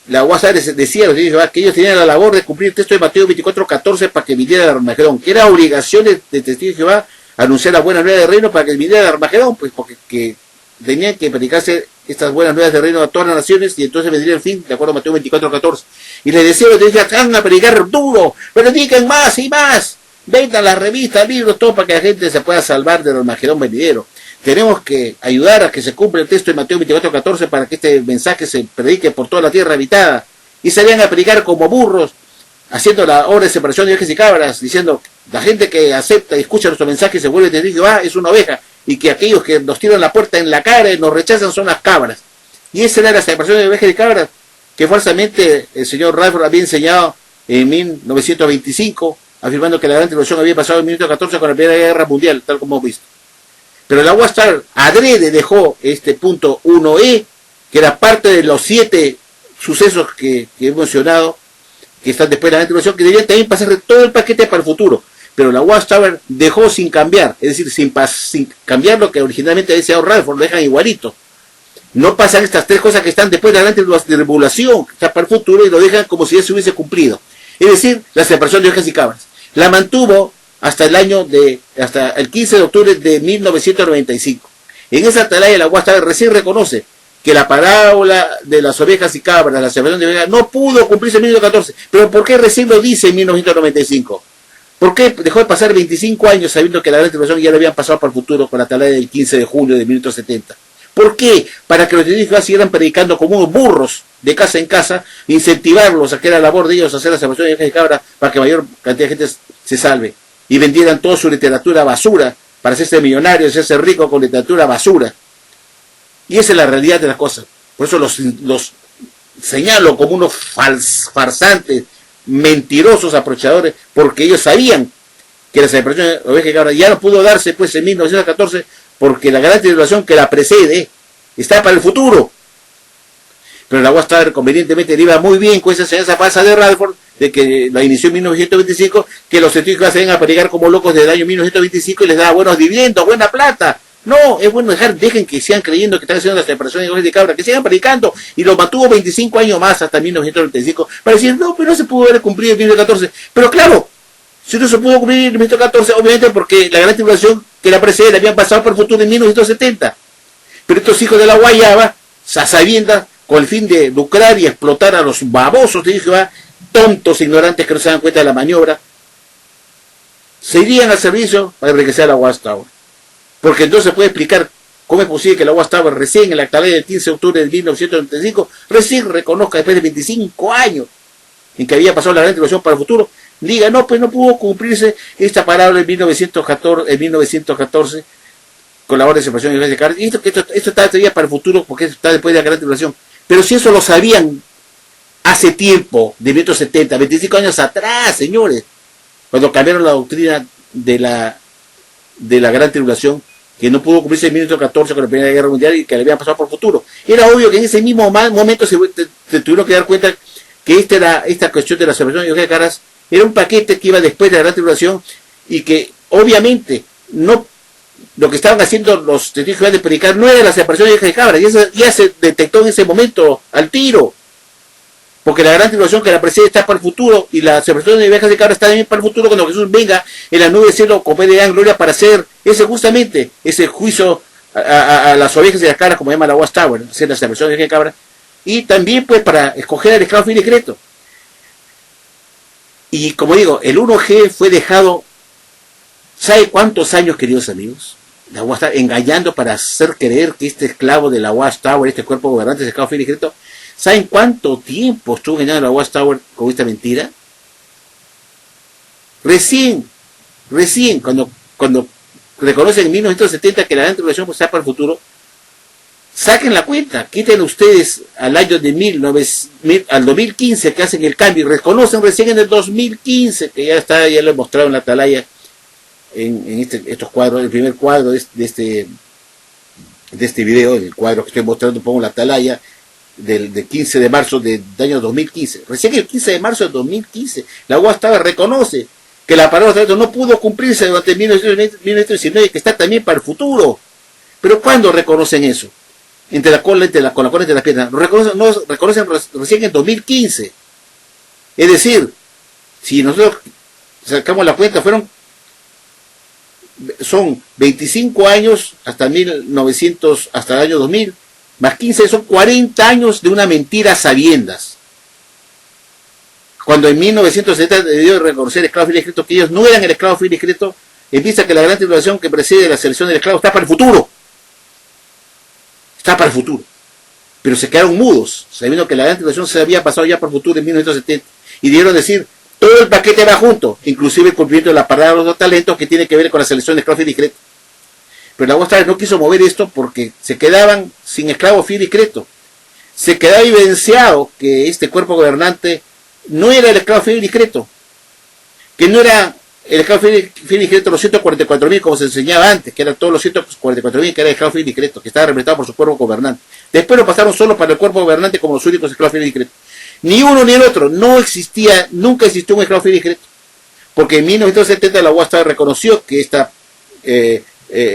Speaker 1: la Watchtower decía a los testigos de Jehová que ellos tenían la labor de cumplir el texto de Mateo 24:14 para que viniera el Armagedón, que era obligación de testigos de Jehová anunciar la buena nueva del reino para que viniera el Armagedón, pues porque tenían que predicarse estas buenas nuevas del reino a todas las naciones, y entonces vendría el fin, de acuerdo a Mateo 24:14. Y les decía a los testigos, van a predicar duro, prediquen más y más, vendan las revistas, libros, todo para que la gente se pueda salvar del Armagedón venidero. Tenemos que ayudar a que se cumpla el texto de Mateo 24:14 para que este mensaje se predique por toda la tierra habitada. Y salían a predicar como burros, haciendo la obra de separación de ovejas y cabras, diciendo, la gente que acepta y escucha nuestro mensaje se vuelve testigo, es una oveja, y que aquellos que nos tiran la puerta en la cara y nos rechazan son las cabras. Y esa era la separación de ovejas y cabras que falsamente el señor Radford había enseñado en 1925, afirmando que la gran tribulación había pasado en 1914 con la Primera Guerra Mundial, tal como hemos visto. Pero la Watchtower adrede dejó este punto 1E, que era parte de los 7 sucesos que he mencionado, que están después de la gran tribulación, que debían también pasar de todo el paquete para el futuro. Pero la Watchtower dejó sin cambiar, es decir, sin cambiar lo que originalmente había enseñado Radford, lo dejan igualito. No pasan estas 3 cosas que están después de la gran tribulación, que está para el futuro, y lo dejan como si ya se hubiese cumplido. Es decir, la separación de ovejas y cabras. La mantuvo hasta el 15 de octubre de 1995. En esa atalaya la Watchtower recién reconoce que la parábola de las ovejas y cabras, la separación de ovejas, no pudo cumplirse en 1914. ¿Pero por qué recién lo dice en 1995? ¿Por qué dejó de pasar 25 años sabiendo que la gran tribulación ya le habían pasado para el futuro con la atalaya del 15 de julio de 1970? ¿Por qué? Para que los testigos siguieran predicando como unos burros de casa en casa, incentivarlos a que era labor de ellos hacer la separación de ovejas y cabras para que mayor cantidad de gente se salve, y vendieran toda su literatura basura para hacerse millonario, hacerse rico con literatura basura. Y esa es la realidad de las cosas. Por eso los señalo como unos farsantes, mentirosos, aprovechadores, porque ellos sabían que la separación de oveja y cabra ya no pudo darse pues en 1914, porque la gran tribulación que la precede está para el futuro. Pero la Watchtower convenientemente le iba muy bien con esa enseñanza falsa de Rutherford, de que la inició en 1925, que los científicos se ven a predicar como locos desde el año 1925 y les daba buenos dividendos, buena plata. No, es bueno dejen que sigan creyendo que están haciendo la separación de ovejas y cabra, que sigan predicando, y lo mantuvo 25 años más hasta 1995, para decir, no, pero no se pudo haber cumplido en 1914. Pero claro, si no se pudo cumplir en 1914, obviamente porque la gran tribulación que la precede la habían pasado por el futuro en 1970. Pero estos hijos de la guayaba, a sabiendas, con el fin de lucrar y explotar a los babosos de Jehová, tontos, ignorantes que no se dan cuenta de la maniobra, se irían al servicio para regresar a la Watchtower. Porque entonces se puede explicar cómo es posible que la Watchtower recién en la atalaya del 15 de octubre de 1995, recién reconozca después de 25 años en que había pasado la gran tribulación para el futuro, diga, no, pues no pudo cumplirse esta palabra en 1914 con la orden de separación de ovejas y cabras. Y esto está todavía para el futuro porque está después de la gran tribulación. Pero si eso lo sabían hace tiempo, de 1970, 25 años atrás, señores, cuando cambiaron la doctrina de la gran tribulación, que no pudo cumplirse en 1914 con la Primera Guerra Mundial y que le habían pasado por el futuro. Era obvio que en ese mismo momento se tuvieron que dar cuenta que esta cuestión de la separación de ovejas y cabras era un paquete que iba después de la gran tribulación y que obviamente no, lo que estaban haciendo los testigos de predicar no era la separación de ovejas y cabras, ya se detectó en ese momento al tiro, porque la gran tribulación que la precede está para el futuro y la separación de ovejas y cabras está también para el futuro cuando Jesús venga en la nube del cielo con poder de gran gloria para hacer justamente ese juicio a las ovejas y las cabras, como llama la Watchtower, hacer la separación de ovejas y cabras, y también pues para escoger al esclavo fiel y discreto. Y como digo, el 1G fue dejado, ¿sabe cuántos años, queridos amigos? La Watchtower, engañando para hacer creer que este esclavo de la Watchtower, este cuerpo gobernante, es esclavo fiel y discreto. ¿Saben cuánto tiempo estuvo engañando a la Watchtower con esta mentira? Recién, cuando reconocen en 1970 que la gran tribulación pues, está para el futuro, saquen la cuenta, quiten ustedes al año de al 2015 que hacen el cambio, y reconocen recién en el 2015, que ya lo he mostrado en la atalaya, en estos cuadros, el primer cuadro de este video, el cuadro que estoy mostrando, pongo la atalaya, del 15 de marzo del año 2015. Recién el 15 de marzo del 2015, la Watchtower reconoce que la palabra no pudo cumplirse durante 1919, que está también para el futuro. Pero ¿cuándo reconocen eso? Entre la cola entre las piernas. Reconocen recién en 2015. Es decir, si nosotros sacamos la cuenta, son 25 años hasta el año 2000, más 15 son 40 años de una mentira a sabiendas. Cuando en 1970 debió reconocer el esclavo fiel y discreto que ellos no eran el esclavo fiel y discreto, empieza que la gran tribulación que precede la selección del esclavo está para el futuro. Está para el futuro. Pero se quedaron mudos, sabiendo que la gran tribulación se había pasado ya por el futuro en 1970. Y dieron decir, todo el paquete va junto, inclusive el cumplimiento de la palabra de los talentos que tiene que ver con la selección del esclavo fiel y discreto. Pero la Watchtower no quiso mover esto porque se quedaban sin esclavo fiel y discreto. Se quedaba evidenciado que este cuerpo gobernante no era el esclavo fiel y discreto. Que no era el esclavo fiel y discreto los 144.000 como se enseñaba antes, que eran todos los 144.000 que era el esclavo fiel y discreto, que estaba representado por su cuerpo gobernante. Después lo pasaron solo para el cuerpo gobernante como los únicos esclavos fiel y discretos. Ni uno ni el otro, nunca existió un esclavo fiel y discreto. Porque en 1970 la Watchtower reconoció que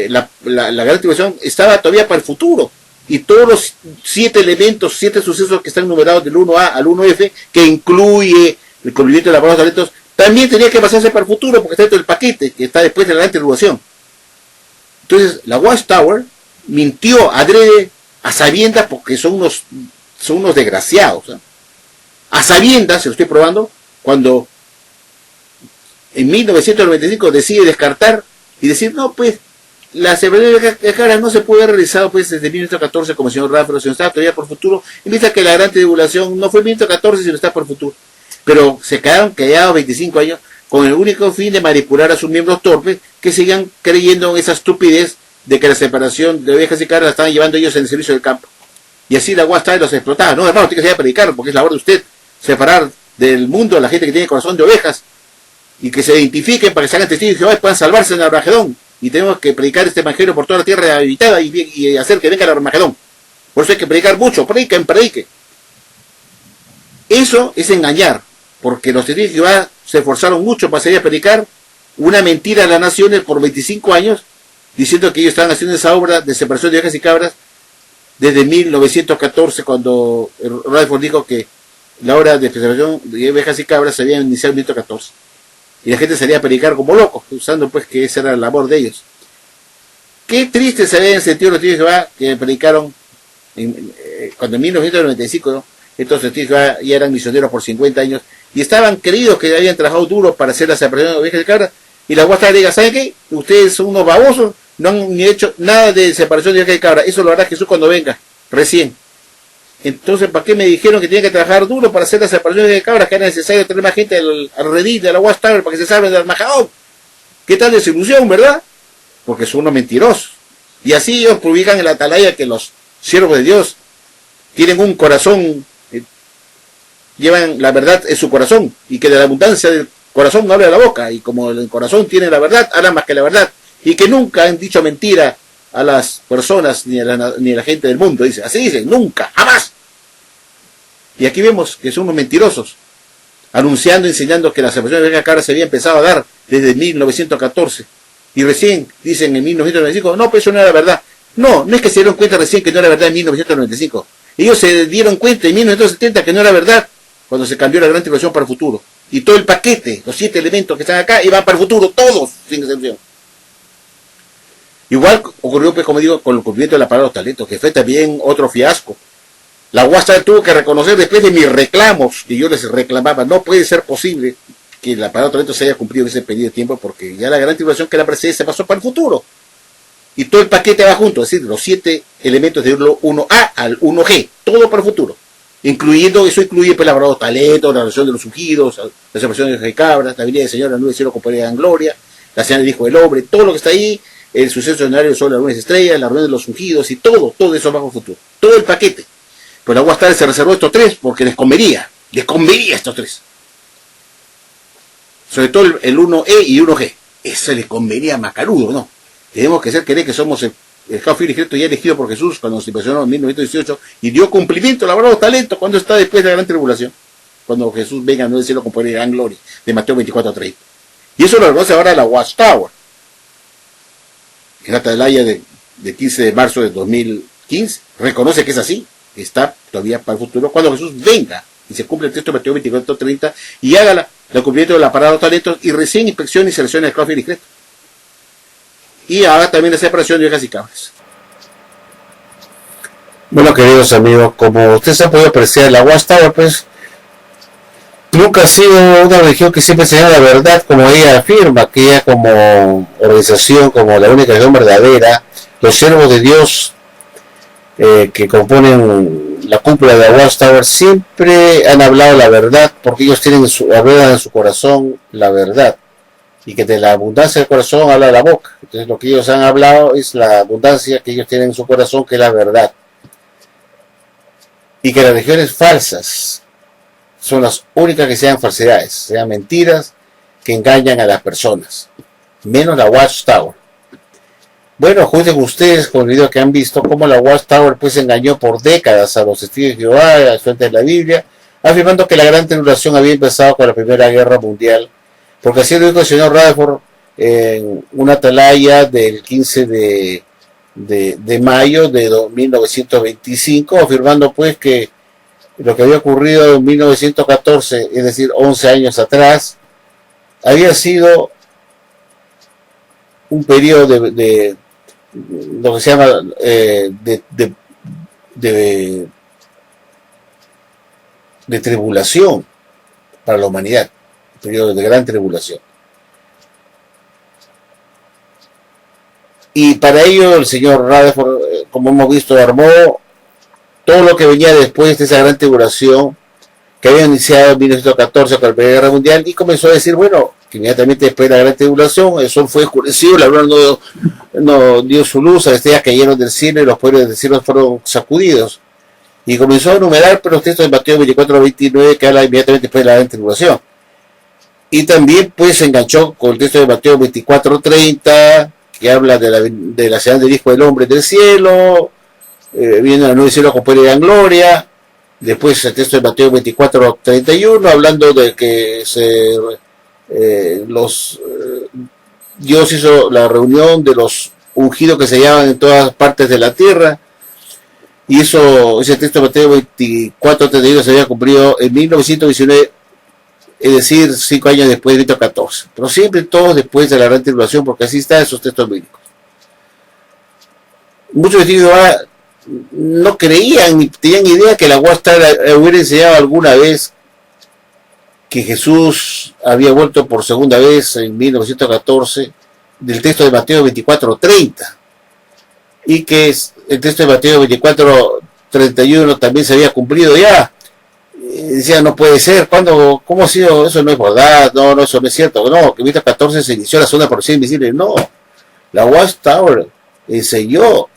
Speaker 1: la gran tribulación estaba todavía para el futuro, y todos los 7 sucesos que están numerados del 1A al 1F, que incluye el cumplimiento de la palabra de talentos, también tenía que pasarse para el futuro, porque está dentro del paquete, que está después de la gran tribulación. Entonces, la Watchtower mintió adrede, a sabiendas, porque son unos desgraciados, ¿eh? A sabiendas, se lo estoy probando, cuando en 1995 decide descartar y decir, no, pues, la separación de caras no se puede haber realizado pues desde 1914 como el señor Rafro, sino está todavía por futuro, y vista que la gran tribulación no fue en 1914 sino está por futuro. Pero se quedaron callados 25 años con el único fin de manipular a sus miembros torpes que sigan creyendo en esa estupidez de que la separación de ovejas y cabras la estaban llevando ellos en el servicio del campo. Y así la UASTA los explotaba. No, hermano, tiene que salir a predicar, porque es labor de usted separar del mundo a la gente que tiene corazón de ovejas y que se identifiquen para que se hagan testigos de Jehová y puedan salvarse en el Armagedón. Y tenemos que predicar este evangelio por toda la tierra habitada y hacer que venga el Armagedón. Por eso hay que predicar mucho, prediquen. Eso es engañar, porque los testigos de Jehová se esforzaron mucho para salir a predicar una mentira a las naciones por 25 años, diciendo que ellos estaban haciendo esa obra de separación de ovejas y cabras desde 1914, cuando Rutherford dijo que la obra de separación de ovejas y cabras se había iniciado en 1914. Y la gente salía a predicar como locos, usando pues que esa era la labor de ellos. Qué triste se habían sentido los testigos de Jehová que predicaron cuando en 1995, ¿no? Estos testigos de Jehová ya eran misioneros por 50 años y estaban creídos que habían trabajado duro para hacer la separación de ovejas y cabras, y la UASTA le diga, ¿saben qué? Ustedes son unos babosos, no han ni hecho nada de separación de ovejas y cabras, eso lo hará Jesús cuando venga, recién. Entonces, ¿para qué me dijeron que tenían que trabajar duro para hacer la separación de cabras, que era necesario tener más gente al redil de la UASTA para que se salven del Armagedón? ¿Qué tal desilusión, verdad? Porque son unos mentirosos. Y así ellos publican en la atalaya que los siervos de Dios tienen un corazón, llevan la verdad en su corazón, y que de la abundancia del corazón habla la boca, y como el corazón tiene la verdad, hablan más que la verdad, y que nunca han dicho mentira a las personas ni a la gente del mundo. Dice, así dicen, nunca, jamás. Y aquí vemos que son unos mentirosos, anunciando, enseñando que la separación de ovejas y cabras se había empezado a dar desde 1914, y recién dicen en 1995, no, pues eso no era verdad. No, no es que se dieron cuenta recién que no era verdad en 1995. Ellos se dieron cuenta en 1970 que no era verdad, cuando se cambió la gran tribulación para el futuro. Y todo el paquete, los 7 elementos que están acá, iban para el futuro, todos, sin excepción. Igual ocurrió, pues, como digo, con el cumplimiento de la palabra de los talentos, que fue también otro fiasco. La UASTA tuvo que reconocer después de mis reclamos, que yo les reclamaba, no puede ser posible que la palabra de los talentos se haya cumplido en ese periodo de tiempo, porque ya la gran tribulación que la precede se pasó para el futuro. Y todo el paquete va junto, es decir, los 7 elementos del 1A al 1G, todo para el futuro. Incluyendo, eso incluye pues, la palabra de los talentos, la oración de los ungidos, la separación de ovejas y cabras, la venida del Señor, la nube del cielo con poder y gran gloria, la señal del Hijo del Hombre, todo lo que está ahí, el suceso extraordinario del sol, la luna y las estrellas, la reunión de los ungidos y todo eso bajo el futuro. Todo el paquete. Pues la UASTA se reservó estos 3 porque les convenía estos 3. Sobre todo el 1E y 1G. Eso les convenía macarudo, ¿no? Tenemos que ser creer que somos el Estado fiel y secreto ya elegido por Jesús cuando se impresionó en 1918 y dio cumplimiento a la palabra de los talentos cuando está después de la gran tribulación. Cuando Jesús venga no del cielo con poder y gran gloria, de Mateo 24:30. Y eso lo reconoce ahora la Watchtower. En la atalaya de 15 de marzo de 2015, reconoce que es así, que está todavía para el futuro, cuando Jesús venga y se cumple el texto de Mateo 24:30 y haga el cumplimiento de la palabra de los talentos y recién inspección y selección del Estado fiel y secreto. Y haga también la separación de ovejas y cabras.
Speaker 2: Bueno, queridos amigos, como ustedes han podido apreciar, la Watchtower, pues, nunca ha sido una religión que siempre enseña la verdad, como ella afirma, que ella como organización, como la única religión verdadera, los siervos de Dios que componen la cúpula de la Watchtower siempre han hablado la verdad, porque ellos tienen en su corazón la verdad. Y que de la abundancia del corazón habla la boca. Entonces lo que ellos han hablado es la abundancia que ellos tienen en su corazón, que es la verdad. Y que las religiones falsas son las únicas que sean falsedades, sean mentiras que engañan a las personas. Menos la Watchtower. Bueno, juzguen ustedes con el video que han visto cómo la Watchtower pues engañó por décadas a los testigos de Jehová, a las fuentes de la Biblia, afirmando que la gran tribulación había empezado con la Primera Guerra Mundial. Porque así lo dijo el señor Rutherford en una atalaya del 15 de mayo de 1925, afirmando pues que lo que había ocurrido en 1914, es decir, 11 años atrás, había sido un periodo de lo que se llama de tribulación para la humanidad. Periodo de gran tribulación. Y para ello el señor Rutherford, como hemos visto, armó todo lo que venía después de esa gran tribulación que había iniciado en 1914 con la Primera Guerra Mundial y comenzó a decir, bueno,
Speaker 1: que inmediatamente después de la gran tribulación el sol fue oscurecido, la luna no dio su luz, las estrellas cayeron del cielo y los pueblos del cielo fueron sacudidos. Y comenzó a enumerar los textos de Mateo 24 a 29 que habla inmediatamente después de la gran tribulación. Y también pues se enganchó con el texto de Mateo 24 30 que habla de la señal del Hijo del Hombre del cielo, viendo la nube del cielo con poder y gran gloria. Después el texto de Mateo 24 31 hablando de que Dios hizo la reunión de los ungidos que se hallaban en todas partes de la tierra. Y ese texto de Mateo 24 31 se había cumplido en 1919, es decir, 5 años después de Benito XIV. Pero siempre todos después de la gran tribulación, porque así están esos textos bíblicos. Muchos testigos no creían ni tenían idea que la Huástar hubiera enseñado alguna vez que Jesús había vuelto por segunda vez en 1914 del texto de Mateo 24 30. Y que el texto de Mateo 24 31 también se había cumplido ya. Decía, no puede ser, ¿cómo ha sido? Eso no es verdad, no, eso no es cierto, no, que en 1914 se inició la segunda profecía invisible, no. La Watchtower enseñó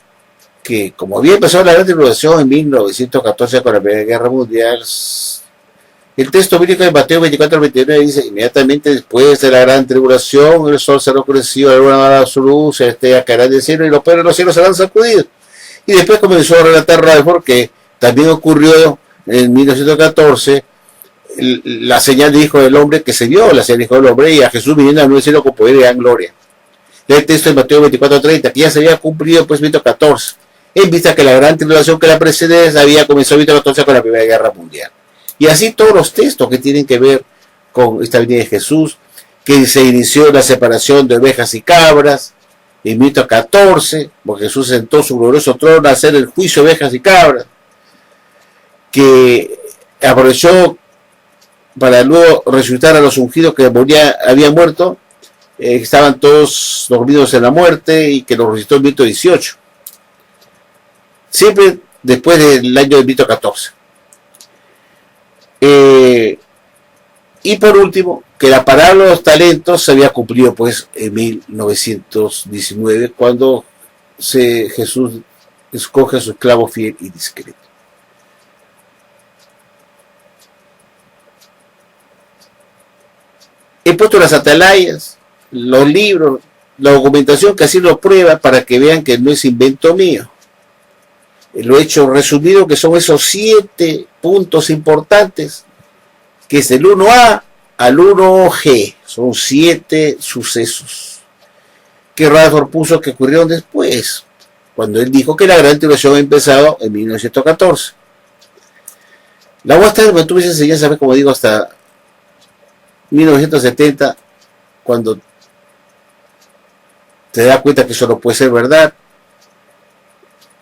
Speaker 1: que como había empezado la gran tribulación en 1914 con la Primera Guerra Mundial, el texto bíblico de Mateo 24 29 dice, inmediatamente después de la gran tribulación, el sol será oscurecido, la luna dará su luz, este caerá del cielo y los pueblos de los cielos serán sacudidos. Y después comenzó a relatar Rutherford que también ocurrió en 1914 la señal del Hijo del Hombre, que se vio la señal del Hijo del Hombre y a Jesús viniendo a la nube del cielo con poder y gran gloria. El texto de Mateo 24 30 que ya se había cumplido pues 1914, en vista que la gran tribulación que la precede había comenzado en 1914 con la Primera Guerra Mundial. Y así todos los textos que tienen que ver con esta venida de Jesús, que se inició la separación de ovejas y cabras en 1914, porque Jesús sentó su glorioso trono a hacer el juicio de ovejas y cabras, que aprovechó para luego resucitar a los ungidos que habían muerto, estaban todos dormidos en la muerte y que los resucitó en 1918. Siempre después del año de 1914. Y por último, que la parábola de los talentos se había cumplido pues en 1919, cuando Jesús escoge a su esclavo fiel y discreto. He puesto las atalayas, los libros, la documentación que así lo prueba para que vean que no es invento mío. Lo he hecho resumido, que son esos 7 puntos importantes, que es del 1A al 1G. Son 7 sucesos que Rutherford puso que ocurrieron después, cuando él dijo que la gran tribulación había empezado en 1914. La Watchtower mantuvo esa enseñanza, como digo, hasta 1970, cuando te das cuenta que eso no puede ser verdad,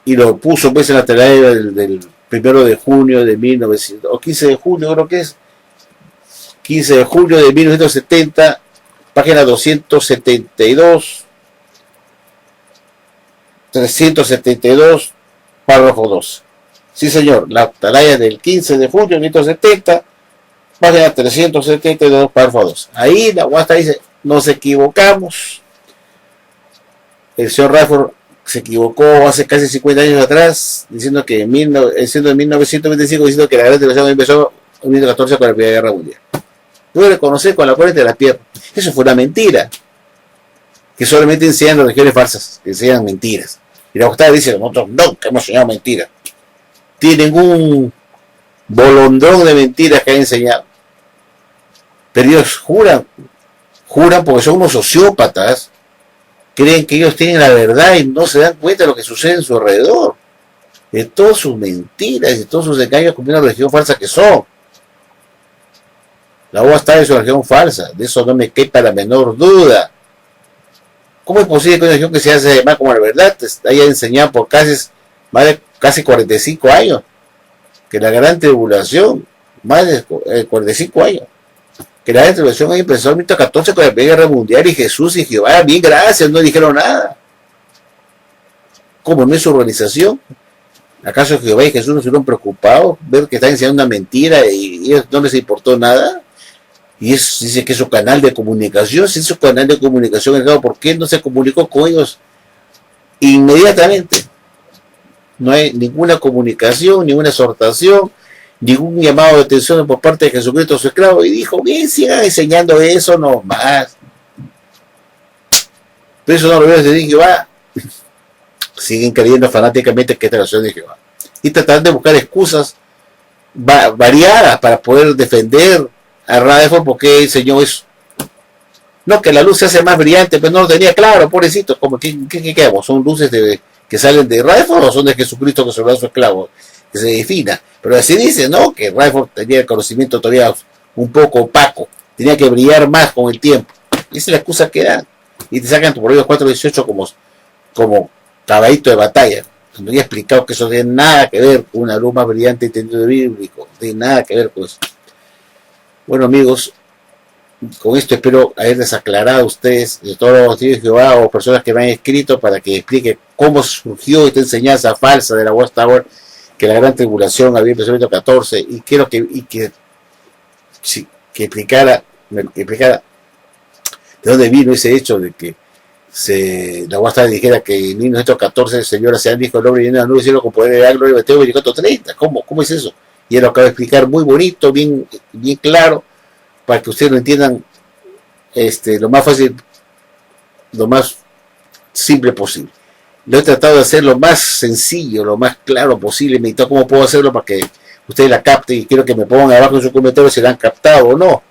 Speaker 1: y lo puso pues en la atalaya del 1 de junio de 1900, o 15 de junio creo que es, 15 de julio de 1970, página 272, 372, párrafo 2. Sí señor, la atalaya del 15 de julio de 1970, página 372, párrafo 2. Ahí la Watchtower dice, nos equivocamos. El señor Rutherford se equivocó hace casi 50 años atrás, diciendo que siendo en 1925, diciendo que la gran tribulación empezó en 1914 con la Primera Guerra Mundial. Debo reconocer con la cuarta de la pierna. Eso fue una mentira. Que solamente enseñan las religiones falsas, que enseñan mentiras. Y la Watchtower dice, nosotros nunca hemos enseñado mentiras. Tienen un bolondrón de mentiras que han enseñado. Pero ellos juran porque son unos sociópatas, creen que ellos tienen la verdad y no se dan cuenta de lo que sucede en su alrededor, de todas sus mentiras y de todos sus engaños como una religión falsa que son. La Watchtower es una religión falsa, de eso no me quepa la menor duda. ¿Cómo es posible que una religión que se hace llamar como la verdad haya enseñado por casi 45 años que la gran tribulación, más de 45 años, que la gran tribulación ahí empezó en 1914 con la Primera Guerra Mundial y Jesús y Jehová, bien gracias, no dijeron nada? ¿Cómo no es su organización? ¿Acaso Jehová y Jesús no estuvieron preocupados ver que están enseñando una mentira y ellos no les importó nada? Y dice que es su canal de comunicación. Si es su canal de comunicación, ¿por qué no se comunicó con ellos inmediatamente? No hay ninguna comunicación, ninguna exhortación, ningún llamado de atención por parte de Jesucristo su esclavo. Y dijo, bien, sigan enseñando eso nomás. Pero eso no lo veo desde Jehová. Siguen creyendo fanáticamente que esta es la oración de Jehová. Y tratan de buscar excusas variadas para poder defender a Rutherford porque enseñó eso. No, que la luz se hace más brillante, pero no lo tenía claro, pobrecito. Como, ¿qué quedamos? ¿Son luces que salen de Rutherford o son de Jesucristo que se lo da a su esclavo? Que se defina. Pero así dice, ¿no? Que Rutherford tenía el conocimiento todavía un poco opaco. Tenía que brillar más con el tiempo. Esa es la excusa que dan. Y te sacan tu Proverbios 4:18 como caballito de batalla. No había explicado que eso no tiene nada que ver con una luz más brillante y entendido bíblico. No tiene nada que ver con eso. Bueno, amigos, con esto espero haberles aclarado a ustedes, de todos los testigos de Jehová o personas que me han escrito, para que explique cómo surgió esta enseñanza falsa de la Watchtower, que la gran tribulación había empezado en el 14, y quiero que explicara de dónde vino ese hecho de que la Watchtower dijera que en 1914 el Señor hacía dijo el hombre viene a la nube cielo con poder de la gloria, Mateo 24:30. ¿Cómo es eso? Y él lo acaba de explicar muy bonito, bien claro, para que ustedes lo entiendan lo más fácil, lo más simple posible. Lo he tratado de hacer lo más sencillo, lo más claro posible. Me meditado cómo puedo hacerlo para que ustedes la capten, y quiero que me pongan abajo en su comentario si la han captado o no.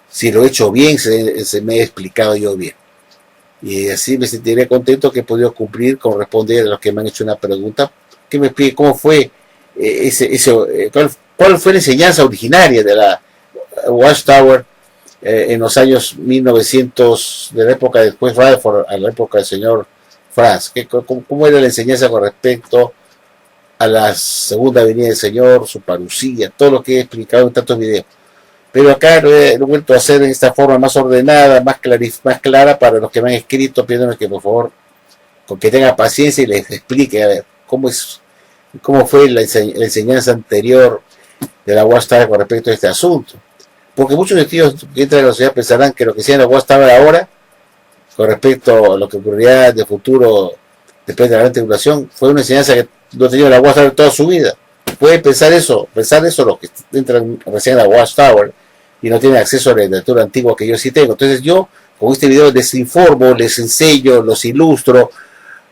Speaker 1: Si lo he hecho bien, se me he explicado yo bien. Y así me sentiré contento que he podido cumplir con responder a los que me han hecho una pregunta. Que me explique cómo fue cuál fue la enseñanza originaria de la Watchtower en los años 1900, de la época después Rutherford a la época del señor Franz. ¿Cómo era la enseñanza con respecto a la segunda venida del Señor, su parucía, todo lo que he explicado en tantos videos? Pero acá lo he vuelto a hacer en esta forma más ordenada, más clara para los que me han escrito, pidiéndome que por favor, con que tengan paciencia y les explique a ver cómo fue la enseñanza anterior de la Watchtower con respecto a este asunto. Porque muchos testigos que entran en la sociedad pensarán que lo que hacían la Watchtower ahora, con respecto a lo que ocurrirá de futuro después de la gran tribulación, fue una enseñanza que no ha tenido la Watchtower toda su vida. Pueden pensar eso los que entran recién a la Watchtower y no tienen acceso a la literatura antigua que yo sí tengo. Entonces yo, con este video, les informo, les enseño, los ilustro,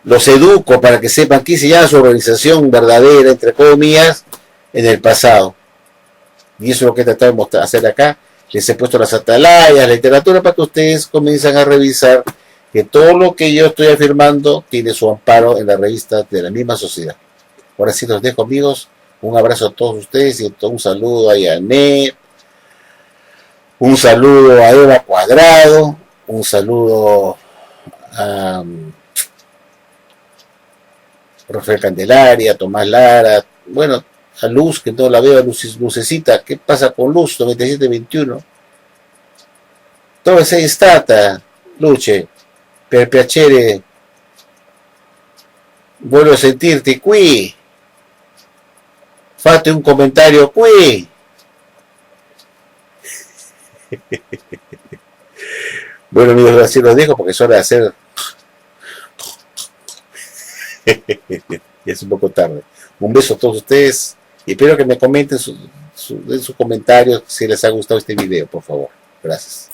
Speaker 1: los educo para que sepan qué se llama su organización verdadera, entre comillas, en el pasado. Y eso es lo que he tratado de hacer acá. Les he puesto las atalayas, la literatura, para que ustedes comiencen a revisar que todo lo que yo estoy afirmando tiene su amparo en las revistas de la misma sociedad. Ahora sí los dejo, amigos. Un abrazo a todos ustedes y un saludo a Yanet, un saludo a Eva Cuadrado, un saludo a Rafael Candelaria, Tomás Lara, bueno, a Luz, que no la veo, a Lucecita. ¿Qué pasa con Luz? 9721. Dove sei stata, Luce? Per piacere, vuelvo a sentirti qui. Fate un comentario qui. Bueno, amigos, así los dejo porque es hora de hacer. Ya es un poco tarde. Un beso a todos ustedes y espero que me comenten sus comentarios si les ha gustado este video, por favor. Gracias.